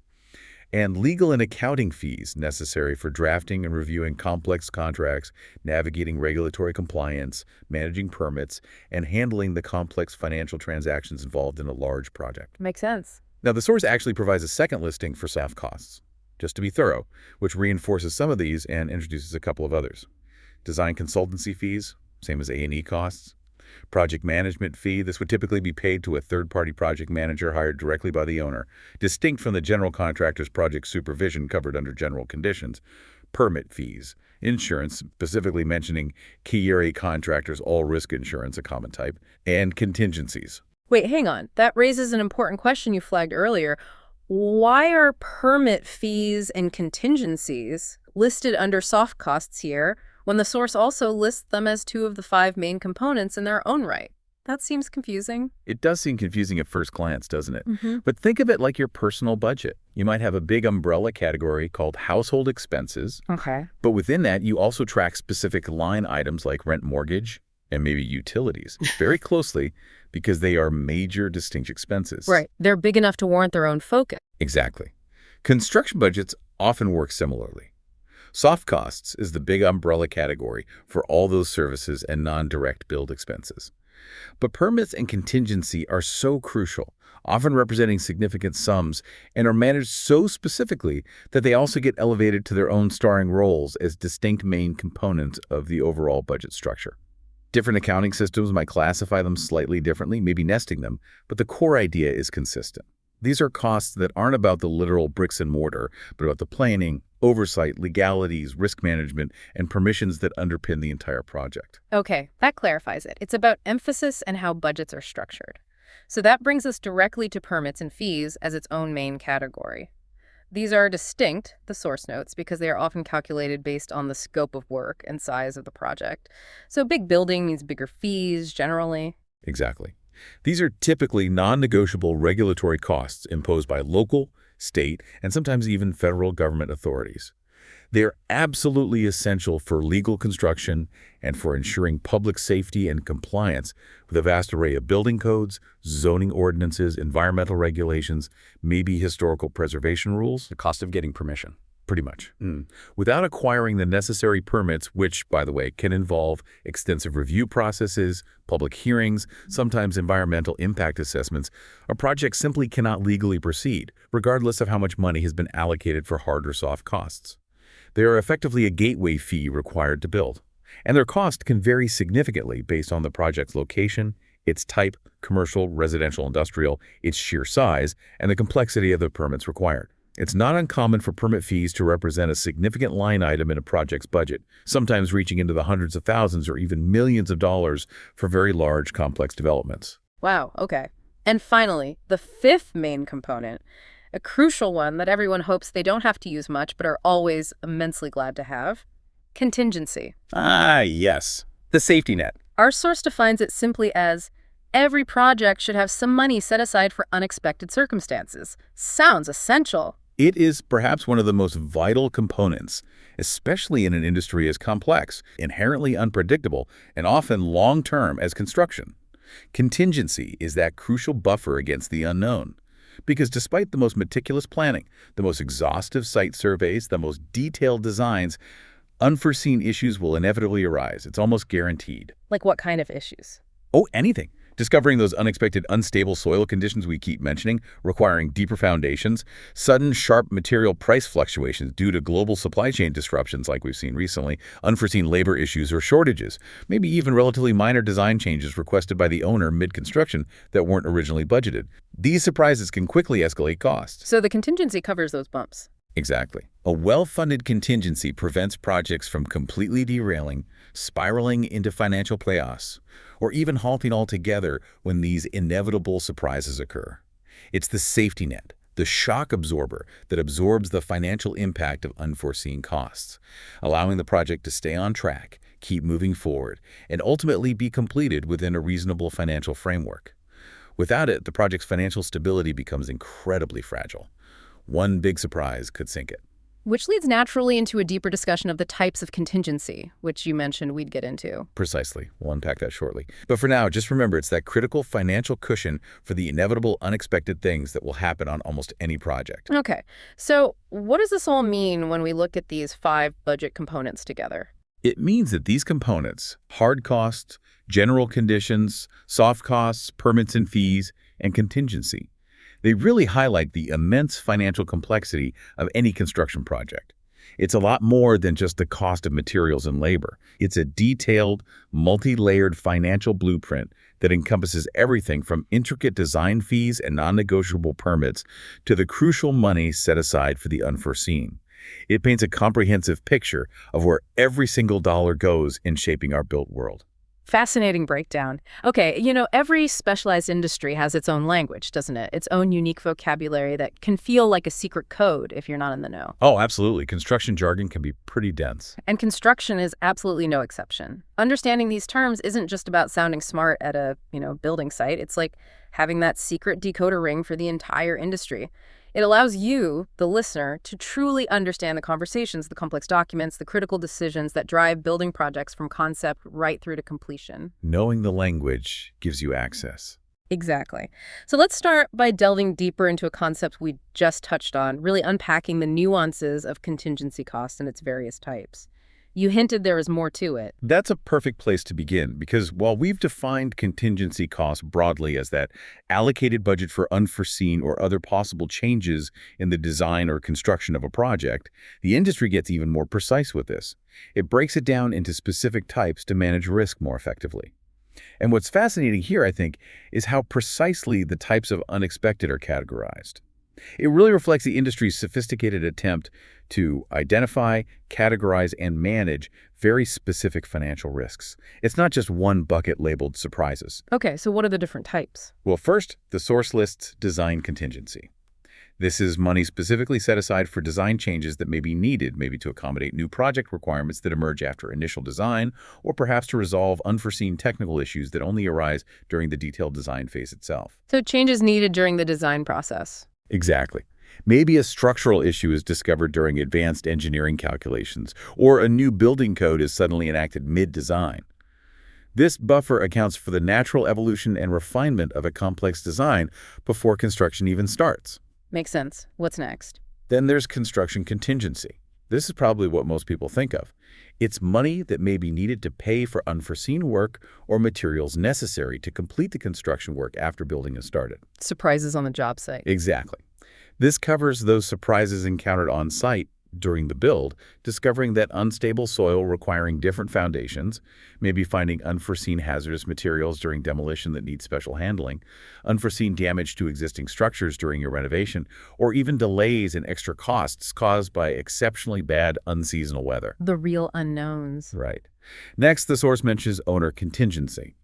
and legal and accounting fees necessary for drafting and reviewing complex contracts, navigating regulatory compliance, managing permits, and handling the complex financial transactions involved in a large project. Makes sense. Now, the source actually provides a second listing for soft costs, just to be thorough, which reinforces some of these and introduces a couple of others. Design consultancy fees, same as A&E costs. Project management fee, this would typically be paid to a third-party project manager hired directly by the owner, distinct from the general contractor's project supervision covered under general conditions. Permit fees, insurance, specifically mentioning key area contractors' all-risk insurance, a common type, and contingencies. Wait, hang on. That raises an important question you flagged earlier. Why are permit fees and contingencies listed under soft costs here when the source also lists them as two of the 5 main components in their own right? That seems confusing. It does seem confusing at first glance, doesn't it? But think of it like your personal budget. You might have a big umbrella category called household expenses. Okay. But within that, you also track specific line items like rent, mortgage, and maybe utilities very closely because they are major distinct expenses. Right. They're big enough to warrant their own focus. Exactly. Construction budgets often work similarly. Soft costs is the big umbrella category for all those services and non-direct build expenses. But permits and contingency are so crucial, often representing significant sums, and are managed so specifically that they also get elevated to their own starring roles as distinct main components of the overall budget structure. Different accounting systems might classify them slightly differently, maybe nesting them, but the core idea is consistent. These are costs that aren't about the literal bricks and mortar, but about the planning, oversight, legalities, risk management, and permissions that underpin the entire project. Okay, that clarifies it. It's about emphasis and how budgets are structured. So that brings us directly to permits and fees as its own main category. These are distinct, the source notes, because they are often calculated based on the scope of work and size of the project. So big building means bigger fees, generally. Exactly. These are typically non-negotiable regulatory costs imposed by local, state, and sometimes even federal government authorities. They are absolutely essential for legal construction and for ensuring public safety and compliance with a vast array of building codes, zoning ordinances, environmental regulations, maybe historical preservation rules. The cost of getting permission. Pretty much. Without acquiring the necessary permits, which, by the way, can involve extensive review processes, public hearings, sometimes environmental impact assessments, a project simply cannot legally proceed, regardless of how much money has been allocated for hard or soft costs. They are effectively a gateway fee required to build, and their cost can vary significantly based on the project's location, its type, commercial, residential, industrial, its sheer size, and the complexity of the permits required. It's not uncommon for permit fees to represent a significant line item in a project's budget, sometimes reaching into the hundreds of thousands or even millions of dollars for very large, complex developments. Wow, okay. And finally, the 5th main component, a crucial one that everyone hopes they don't have to use much but are always immensely glad to have, contingency. Ah, yes. The safety net. Our source defines it simply as every project should have some money set aside for unexpected circumstances. Sounds essential. It is perhaps one of the most vital components, especially in an industry as complex, inherently unpredictable, and often long-term as construction. Contingency is that crucial buffer against the unknown. Because despite the most meticulous planning, the most exhaustive site surveys, the most detailed designs, unforeseen issues will inevitably arise. It's almost guaranteed. Like what kind of issues? Oh, anything. Discovering those unexpected unstable soil conditions we keep mentioning, requiring deeper foundations, sudden sharp material price fluctuations due to global supply chain disruptions like we've seen recently, unforeseen labor issues or shortages, maybe even relatively minor design changes requested by the owner mid-construction that weren't originally budgeted. These surprises can quickly escalate costs. So the contingency covers those bumps. Exactly. A well-funded contingency prevents projects from completely derailing, spiraling into financial chaos, or even halting altogether when these inevitable surprises occur. It's the safety net, the shock absorber that absorbs the financial impact of unforeseen costs, allowing the project to stay on track, keep moving forward, and ultimately be completed within a reasonable financial framework. Without it, the project's financial stability becomes incredibly fragile. One big surprise could sink it. Which leads naturally into a deeper discussion of the types of contingency, which you mentioned we'd get into. Precisely. We'll unpack that shortly. But for now, just remember it's that critical financial cushion for the inevitable unexpected things that will happen on almost any project. Okay, so what does this all mean when we look at these 5 budget components together? It means that these components, hard costs, general conditions, soft costs, permits and fees, and contingency, they really highlight the immense financial complexity of any construction project. It's a lot more than just the cost of materials and labor. It's a detailed, multi-layered financial blueprint that encompasses everything from intricate design fees and non-negotiable permits to the crucial money set aside for the unforeseen. It paints a comprehensive picture of where every single dollar goes in shaping our built world. Fascinating breakdown. Okay, every specialized industry has its own language, doesn't it? Its own unique vocabulary that can feel like a secret code if you're not in the know. Oh, absolutely. Construction jargon can be pretty dense. And construction is absolutely no exception. Understanding these terms isn't just about sounding smart at a, building site. It's like having that secret decoder ring for the entire industry. It allows you, the listener, to truly understand the conversations, the complex documents, the critical decisions that drive building projects from concept right through to completion. Knowing the language gives you access. Exactly. So let's start by delving deeper into a concept we just touched on, really unpacking the nuances of contingency costs and its various types. You hinted there was more to it. That's a perfect place to begin because while we've defined contingency costs broadly as that allocated budget for unforeseen or other possible changes in the design or construction of a project, the industry gets even more precise with this. It breaks it down into specific types to manage risk more effectively. And what's fascinating here, I think, is how precisely the types of unexpected are categorized. It really reflects the industry's sophisticated attempt to identify, categorize, and manage very specific financial risks. It's not just one bucket labeled surprises. Okay, so what are the different types? Well, first, the source list's design contingency. This is money specifically set aside for design changes that may be needed, maybe to accommodate new project requirements that emerge after initial design, or perhaps to resolve unforeseen technical issues that only arise during the detailed design phase itself. So changes needed during the design process. Exactly. Maybe a structural issue is discovered during advanced engineering calculations, or a new building code is suddenly enacted mid-design. This buffer accounts for the natural evolution and refinement of a complex design before construction even starts. Makes sense. What's next? Then there's construction contingency. This is probably what most people think of. It's money that may be needed to pay for unforeseen work or materials necessary to complete the construction work after building is started. Surprises on the job site. Exactly. This covers those surprises encountered on site during the build, discovering that unstable soil requiring different foundations, maybe finding unforeseen hazardous materials during demolition that need special handling, unforeseen damage to existing structures during your renovation, or even delays and extra costs caused by exceptionally bad unseasonal weather. The real unknowns. Right. Next, the source mentions owner contingency.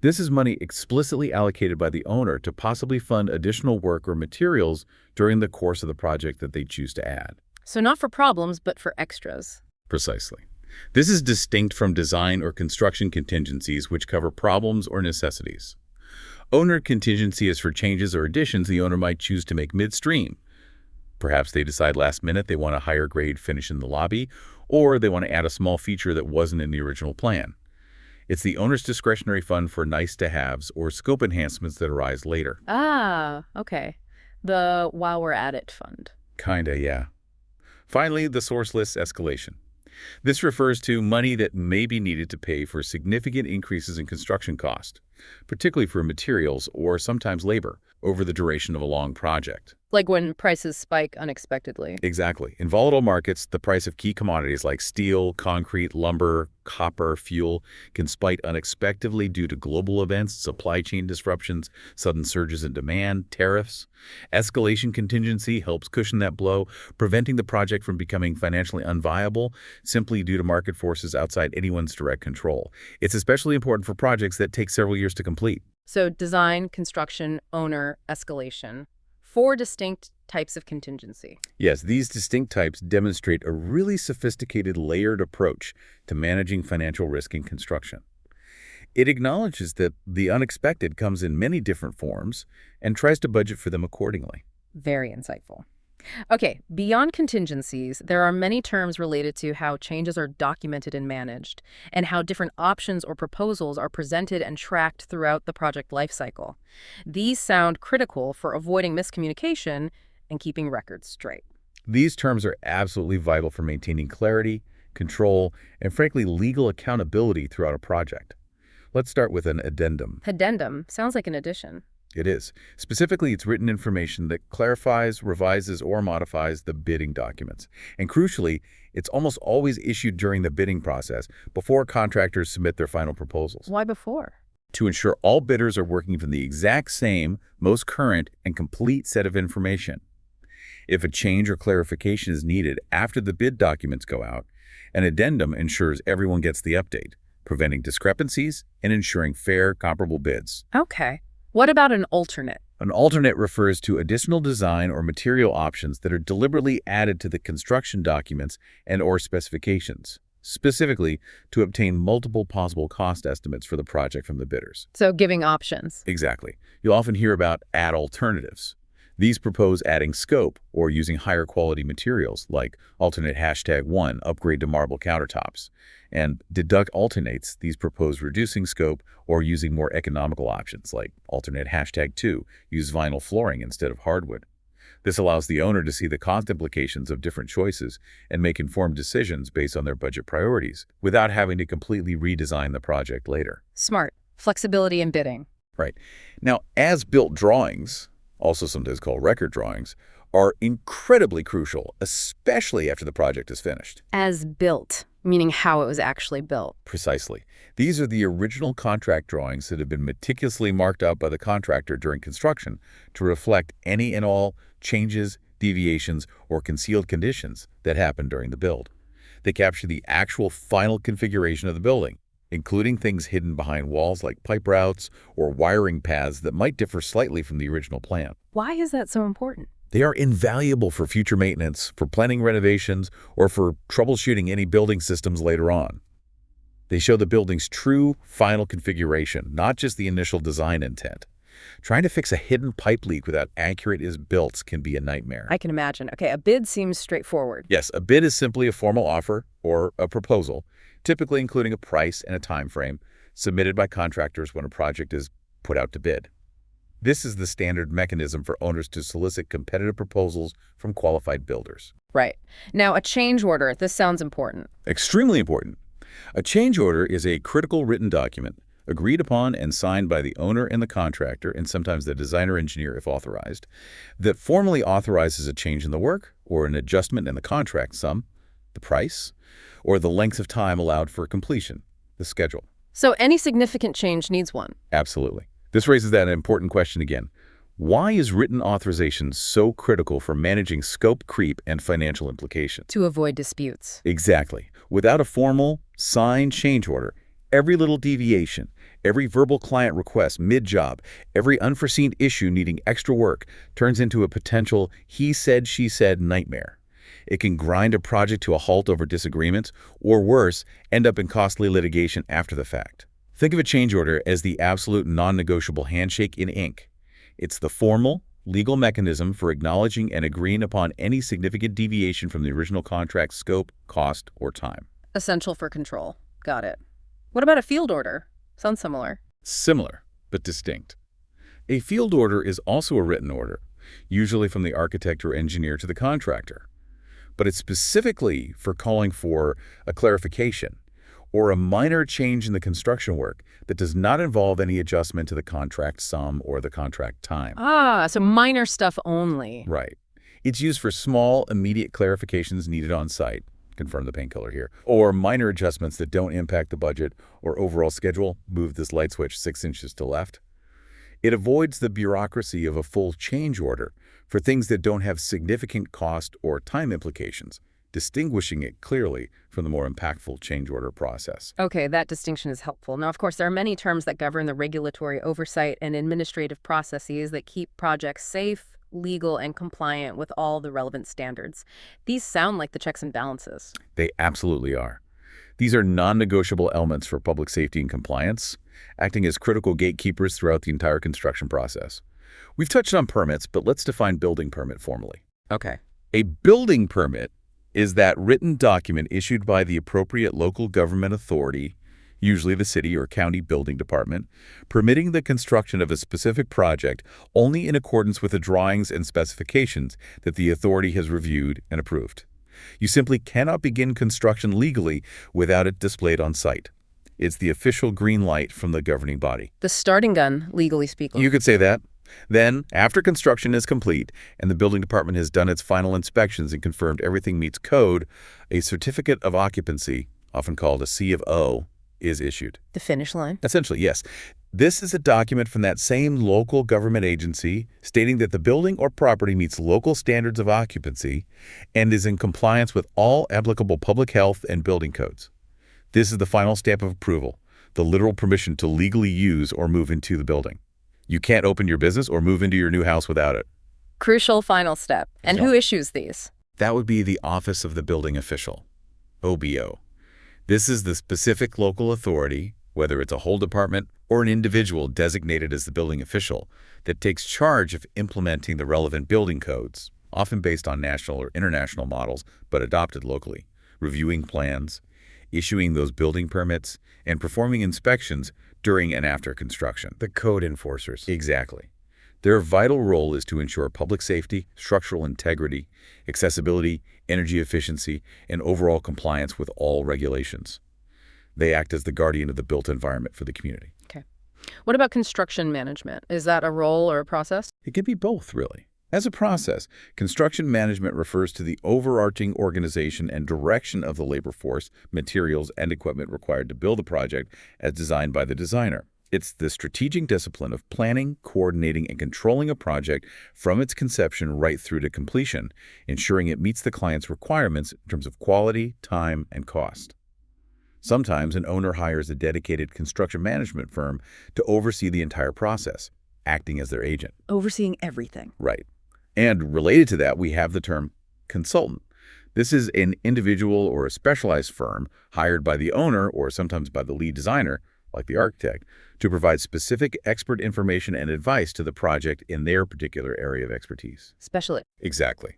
This is money explicitly allocated by the owner to possibly fund additional work or materials during the course of the project that they choose to add. So not for problems, but for extras. Precisely. This is distinct from design or construction contingencies, which cover problems or necessities. Owner contingency is for changes or additions the owner might choose to make midstream. Perhaps they decide last minute they want a higher grade finish in the lobby, or they want to add a small feature that wasn't in the original plan. It's the owner's discretionary fund for nice-to-haves or scope enhancements that arise later. Ah, okay. The while we're at it fund. Kinda, yeah. Finally, the source list escalation. This refers to money that may be needed to pay for significant increases in construction cost, particularly for materials or sometimes labor, over the duration of a long project. Like when prices spike unexpectedly. Exactly. In volatile markets, the price of key commodities like steel, concrete, lumber, copper, fuel can spike unexpectedly due to global events, supply chain disruptions, sudden surges in demand, tariffs. Escalation contingency helps cushion that blow, preventing the project from becoming financially unviable simply due to market forces outside anyone's direct control. It's especially important for projects that take several years to complete. So design, construction, owner, escalation. 4 distinct types of contingency. Yes, these distinct types demonstrate a really sophisticated layered approach to managing financial risk in construction. It acknowledges that the unexpected comes in many different forms and tries to budget for them accordingly. Very insightful. Okay, beyond contingencies, there are many terms related to how changes are documented and managed, and how different options or proposals are presented and tracked throughout the project lifecycle. These sound critical for avoiding miscommunication and keeping records straight. These terms are absolutely vital for maintaining clarity, control, and frankly, legal accountability throughout a project. Let's start with an addendum. Addendum sounds like an addition. It is. Specifically, it's written information that clarifies, revises, or modifies the bidding documents. And crucially, it's almost always issued during the bidding process before contractors submit their final proposals. Why before? To ensure all bidders are working from the exact same, most current, and complete set of information. If a change or clarification is needed after the bid documents go out, an addendum ensures everyone gets the update, preventing discrepancies and ensuring fair, comparable bids. Okay. What about an alternate? An alternate refers to additional design or material options that are deliberately added to the construction documents and/or specifications, specifically to obtain multiple possible cost estimates for the project from the bidders. So giving options. Exactly. You'll often hear about add alternatives. These propose adding scope or using higher quality materials like alternate #1, upgrade to marble countertops. And deduct alternates, these propose reducing scope or using more economical options like alternate #2, use vinyl flooring instead of hardwood. This allows the owner to see the cost implications of different choices and make informed decisions based on their budget priorities without having to completely redesign the project later. Smart. Flexibility in bidding. Right. Now, as-built drawings, also sometimes called record drawings, are incredibly crucial, especially after the project is finished. As built, meaning how it was actually built. Precisely. These are the original contract drawings that have been meticulously marked out by the contractor during construction to reflect any and all changes, deviations, or concealed conditions that happen during the build. They capture the actual final configuration of the building, including things hidden behind walls like pipe routes or wiring paths that might differ slightly from the original plan. Why is that so important? They are invaluable for future maintenance, for planning renovations, or for troubleshooting any building systems later on. They show the building's true final configuration, not just the initial design intent. Trying to fix a hidden pipe leak without accurate as-builts can be a nightmare. I can imagine. Okay, a bid seems straightforward. Yes, a bid is simply a formal offer or a proposal, typically including a price and a time frame, submitted by contractors when a project is put out to bid. This is the standard mechanism for owners to solicit competitive proposals from qualified builders. Right. Now, a change order. This sounds important. Extremely important. A change order is a critical written document agreed upon and signed by the owner and the contractor, and sometimes the designer engineer if authorized, that formally authorizes a change in the work or an adjustment in the contract sum, the price, or the length of time allowed for completion, the schedule. So any significant change needs one. Absolutely. This raises that important question again. Why is written authorization so critical for managing scope creep and financial implications? To avoid disputes. Exactly. Without a formal, signed change order, every little deviation, every verbal client request mid-job, every unforeseen issue needing extra work turns into a potential he said, she said nightmare. It can grind a project to a halt over disagreements, or worse, end up in costly litigation after the fact. Think of a change order as the absolute non-negotiable handshake in ink. It's the formal, legal mechanism for acknowledging and agreeing upon any significant deviation from the original contract scope, cost, or time. Essential for control. Got it. What about a field order? Sounds similar. Similar, but distinct. A field order is also a written order, usually from the architect or engineer to the contractor. but it's specifically for calling for a clarification or a minor change in the construction work that does not involve any adjustment to the contract sum or the contract time. Ah, so minor stuff only. Right. It's used for small, immediate clarifications needed on site, confirm the paint color here, or minor adjustments that don't impact the budget or overall schedule, move this light switch 6 inches to left. It avoids the bureaucracy of a full change order for things that don't have significant cost or time implications, distinguishing it clearly from the more impactful change order process. Okay, that distinction is helpful. Now, of course, there are many terms that govern the regulatory oversight and administrative processes that keep projects safe, legal, and compliant with all the relevant standards. These sound like the checks and balances. They absolutely are. These are non-negotiable elements for public safety and compliance, acting as critical gatekeepers throughout the entire construction process. We've touched on permits, but let's define building permit formally. Okay. A building permit is that written document issued by the appropriate local government authority, usually the city or county building department, permitting the construction of a specific project only in accordance with the drawings and specifications that the authority has reviewed and approved. You simply cannot begin construction legally without it displayed on site. It's the official green light from the governing body. The starting gun, legally speaking. You could say that. Then, after construction is complete and the building department has done its final inspections and confirmed everything meets code, a certificate of occupancy, often called a C of O, is issued. The finish line. Essentially, yes. This is a document from that same local government agency stating that the building or property meets local standards of occupancy and is in compliance with all applicable public health and building codes. This is the final stamp of approval, the literal permission to legally use or move into the building. You can't open your business or move into your new house without it. Crucial final step. And who issues these? That would be the Office of the Building Official, OBO. This is the specific local authority, whether it's a whole department or an individual designated as the building official, that takes charge of implementing the relevant building codes, often based on national or international models, but adopted locally, reviewing plans, issuing those building permits, and performing inspections during and after construction. The code enforcers. Exactly. Their vital role is to ensure public safety, structural integrity, accessibility, energy efficiency, and overall compliance with all regulations. They act as the guardian of the built environment for the community. Okay. What about construction management? Is that a role or a process? It can be both, really. As a process, construction management refers to the overarching organization and direction of the labor force, materials, and equipment required to build a project as designed by the designer. It's the strategic discipline of planning, coordinating, and controlling a project from its conception right through to completion, ensuring it meets the client's requirements in terms of quality, time, and cost. Sometimes an owner hires a dedicated construction management firm to oversee the entire process, acting as their agent. Overseeing everything. Right. And related to that, we have the term consultant. This is an individual or a specialized firm hired by the owner or sometimes by the lead designer, like the architect, to provide specific expert information and advice to the project in their particular area of expertise. Specialist. Exactly.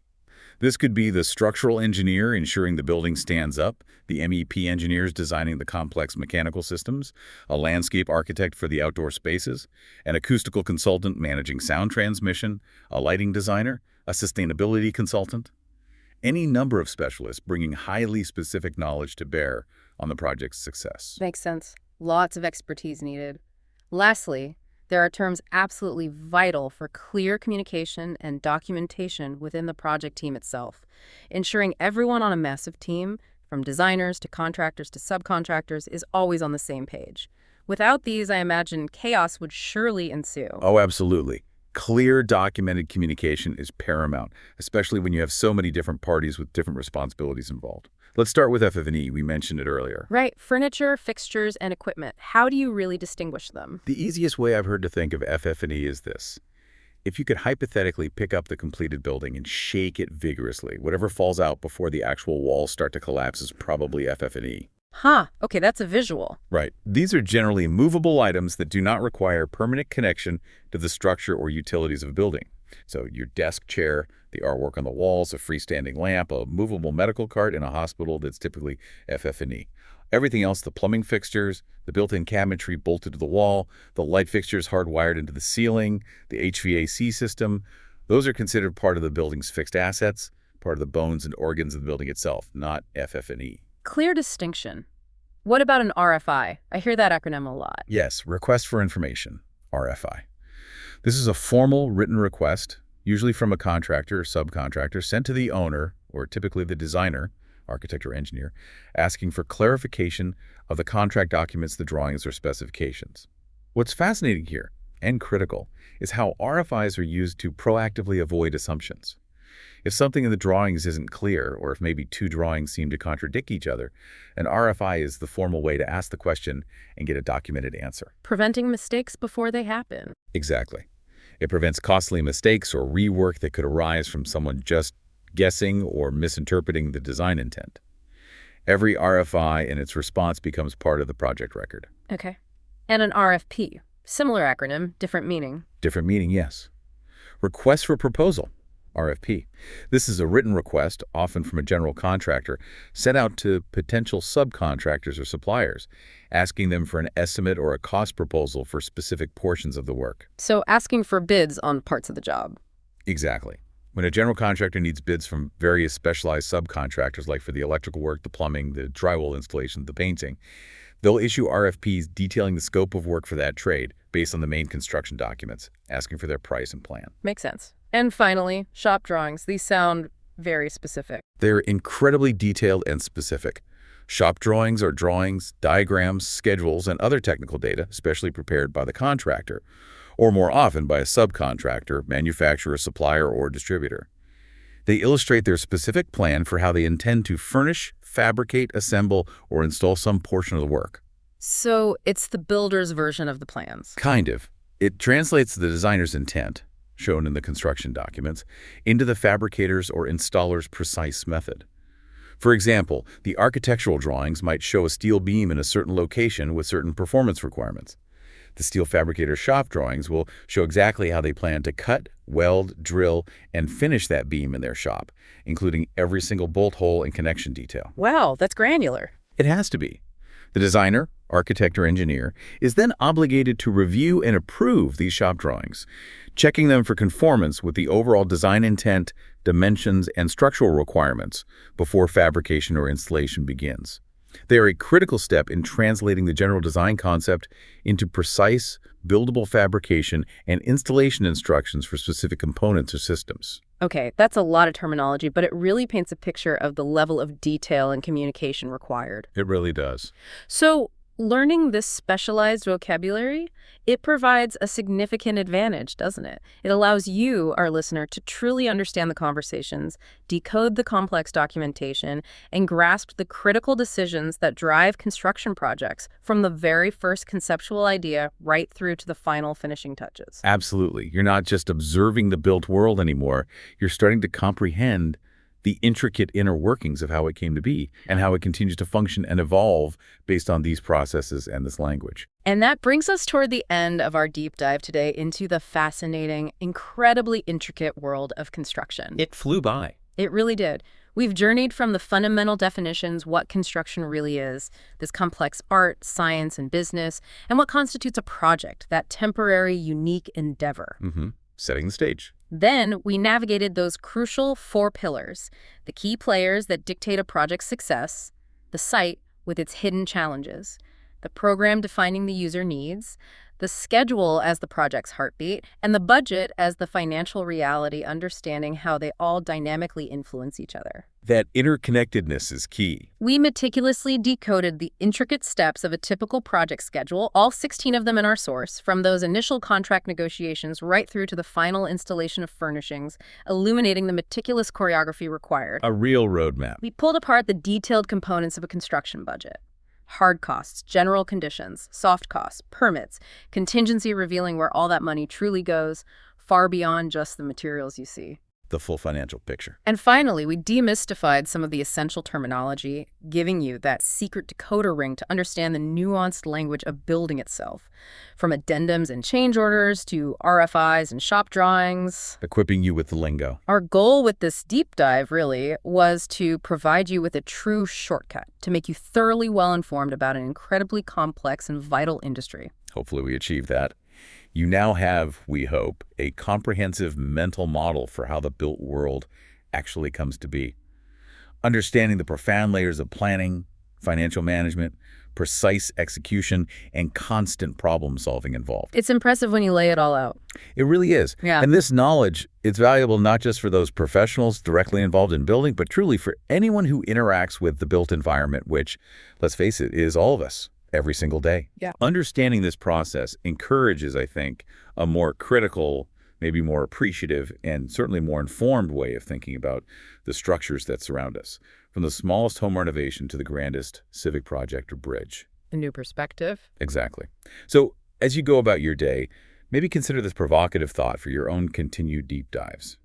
This could be the structural engineer ensuring the building stands up, the MEP engineers designing the complex mechanical systems, a landscape architect for the outdoor spaces, an acoustical consultant managing sound transmission, a lighting designer, a sustainability consultant. Any number of specialists bringing highly specific knowledge to bear on the project's success. Makes sense. Lots of expertise needed. Lastly, there are terms absolutely vital for clear communication and documentation within the project team itself, ensuring everyone on a massive team, from designers to contractors to subcontractors, is always on the same page. Without these, I imagine chaos would surely ensue. Oh, absolutely. Clear, documented communication is paramount, especially when you have so many different parties with different responsibilities involved. Let's start with FF&E. We mentioned it earlier. Right. Furniture, fixtures, and equipment. How do you really distinguish them? The easiest way I've heard to think of FF&E is this. If you could hypothetically pick up the completed building and shake it vigorously, whatever falls out before the actual walls start to collapse is probably FF&E. Huh. Okay, that's a visual. Right. These are generally movable items that do not require permanent connection to the structure or utilities of a building. So your desk chair, the artwork on the walls, a freestanding lamp, a movable medical cart in a hospital, that's typically FF&E. Everything else, the plumbing fixtures, the built-in cabinetry bolted to the wall, the light fixtures hardwired into the ceiling, the HVAC system, those are considered part of the building's fixed assets, part of the bones and organs of the building itself, not FF&E. Clear distinction. What about an RFI? I hear that acronym a lot. Yes, Request for Information, RFI. This is a formal written request, usually from a contractor or subcontractor, sent to the owner, or typically the designer, architect or engineer, asking for clarification of the contract documents, the drawings, or specifications. What's fascinating here, and critical, is how RFIs are used to proactively avoid assumptions. If something in the drawings isn't clear, or if maybe two drawings seem to contradict each other, an RFI is the formal way to ask the question and get a documented answer. Preventing mistakes before they happen. Exactly. It prevents costly mistakes or rework that could arise from someone just guessing or misinterpreting the design intent. Every RFI and its response becomes part of the project record. Okay. And an RFP. Similar acronym, different meaning. Different meaning, yes. Request for proposal, RFP. This is a written request, often from a general contractor, sent out to potential subcontractors or suppliers, asking them for an estimate or a cost proposal for specific portions of the work. So asking for bids on parts of the job. Exactly. When a general contractor needs bids from various specialized subcontractors, like for the electrical work, the plumbing, the drywall installation, the painting, they'll issue RFPs detailing the scope of work for that trade based on the main construction documents, asking for their price and plan. Makes sense. And finally, shop drawings. These sound very specific. They're incredibly detailed and specific. Shop drawings are drawings, diagrams, schedules, and other technical data, especially prepared by the contractor, or more often by a subcontractor, manufacturer, supplier, or distributor. They illustrate their specific plan for how they intend to furnish, fabricate, assemble, or install some portion of the work. So it's the builder's version of the plans. Kind of. It translates the designer's intent, shown in the construction documents, into the fabricator's or installer's precise method. For example, the architectural drawings might show a steel beam in a certain location with certain performance requirements. The steel fabricator's shop drawings will show exactly how they plan to cut, weld, drill, and finish that beam in their shop, including every single bolt hole and connection detail. Wow, that's granular. It has to be. The designer, architect, or engineer is then obligated to review and approve these shop drawings, checking them for conformance with the overall design intent, dimensions, and structural requirements before fabrication or installation begins. They are a critical step in translating the general design concept into precise, buildable fabrication and installation instructions for specific components or systems. Okay, that's a lot of terminology, but it really paints a picture of the level of detail and communication required. It really does. So, learning this specialized vocabulary, it provides a significant advantage, doesn't it? It allows you, our listener, to truly understand the conversations, decode the complex documentation, and grasp the critical decisions that drive construction projects from the very first conceptual idea right through to the final finishing touches. Absolutely. You're not just observing the built world anymore. You're starting to comprehend the intricate inner workings of how it came to be and how it continues to function and evolve based on these processes and this language. And that brings us toward the end of our deep dive today into the fascinating, incredibly intricate world of construction. It flew by. It really did. We've journeyed from the fundamental definitions, what construction really is, this complex art, science, and business, and what constitutes a project, that temporary, unique endeavor. Setting the stage. Then we navigated those crucial 4 pillars, the key players that dictate a project's success, the site with its hidden challenges, the program defining the user needs, the schedule as the project's heartbeat, and the budget as the financial reality, understanding how they all dynamically influence each other. That interconnectedness is key. We meticulously decoded the intricate steps of a typical project schedule, all 16 of them in our source, from those initial contract negotiations right through to the final installation of furnishings, illuminating the meticulous choreography required. A real roadmap. We pulled apart the detailed components of a construction budget. Hard costs, general conditions, soft costs, permits, contingency revealing where all that money truly goes, far beyond just the materials you see. The full financial picture. And finally, we demystified some of the essential terminology, giving you that secret decoder ring to understand the nuanced language of building itself. From addendums and change orders to RFIs and shop drawings. Equipping you with the lingo. Our goal with this deep dive, really, was to provide you with a true shortcut to make you thoroughly well-informed about an incredibly complex and vital industry. Hopefully we achieve that. You now have, we hope, a comprehensive mental model for how the built world actually comes to be. Understanding the profound layers of planning, financial management, precise execution, and constant problem-solving involved. It's impressive when you lay it all out. It really is. Yeah. And this knowledge, it's valuable not just for those professionals directly involved in building, but truly for anyone who interacts with the built environment, which, let's face it, is all of us every single day. Yeah. Understanding this process encourages, I think, a more critical, maybe more appreciative, and certainly more informed way of thinking about the structures that surround us, from the smallest home renovation to the grandest civic project or bridge. A new perspective. Exactly. So as you go about your day, maybe consider this provocative thought for your own continued deep dives.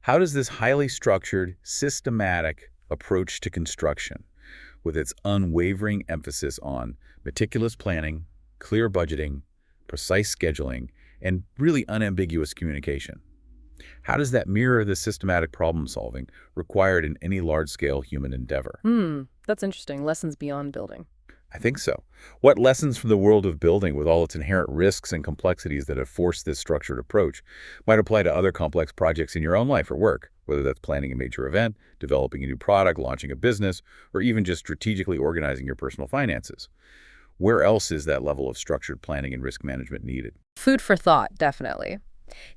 How does this highly structured, systematic approach to construction, with its unwavering emphasis on meticulous planning, clear budgeting, precise scheduling, and really unambiguous communication, how does that mirror the systematic problem-solving required in any large-scale human endeavor? That's interesting. Lessons beyond building. I think so. What lessons from the world of building, with all its inherent risks and complexities that have forced this structured approach, might apply to other complex projects in your own life or work, whether that's planning a major event, developing a new product, launching a business, or even just strategically organizing your personal finances? Where else is that level of structured planning and risk management needed? Food for thought, definitely.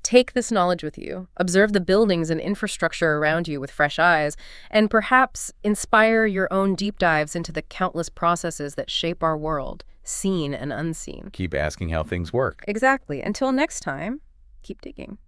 Take this knowledge with you, observe the buildings and infrastructure around you with fresh eyes, and perhaps inspire your own deep dives into the countless processes that shape our world, seen and unseen. Keep asking how things work. Exactly. Until next time, keep digging.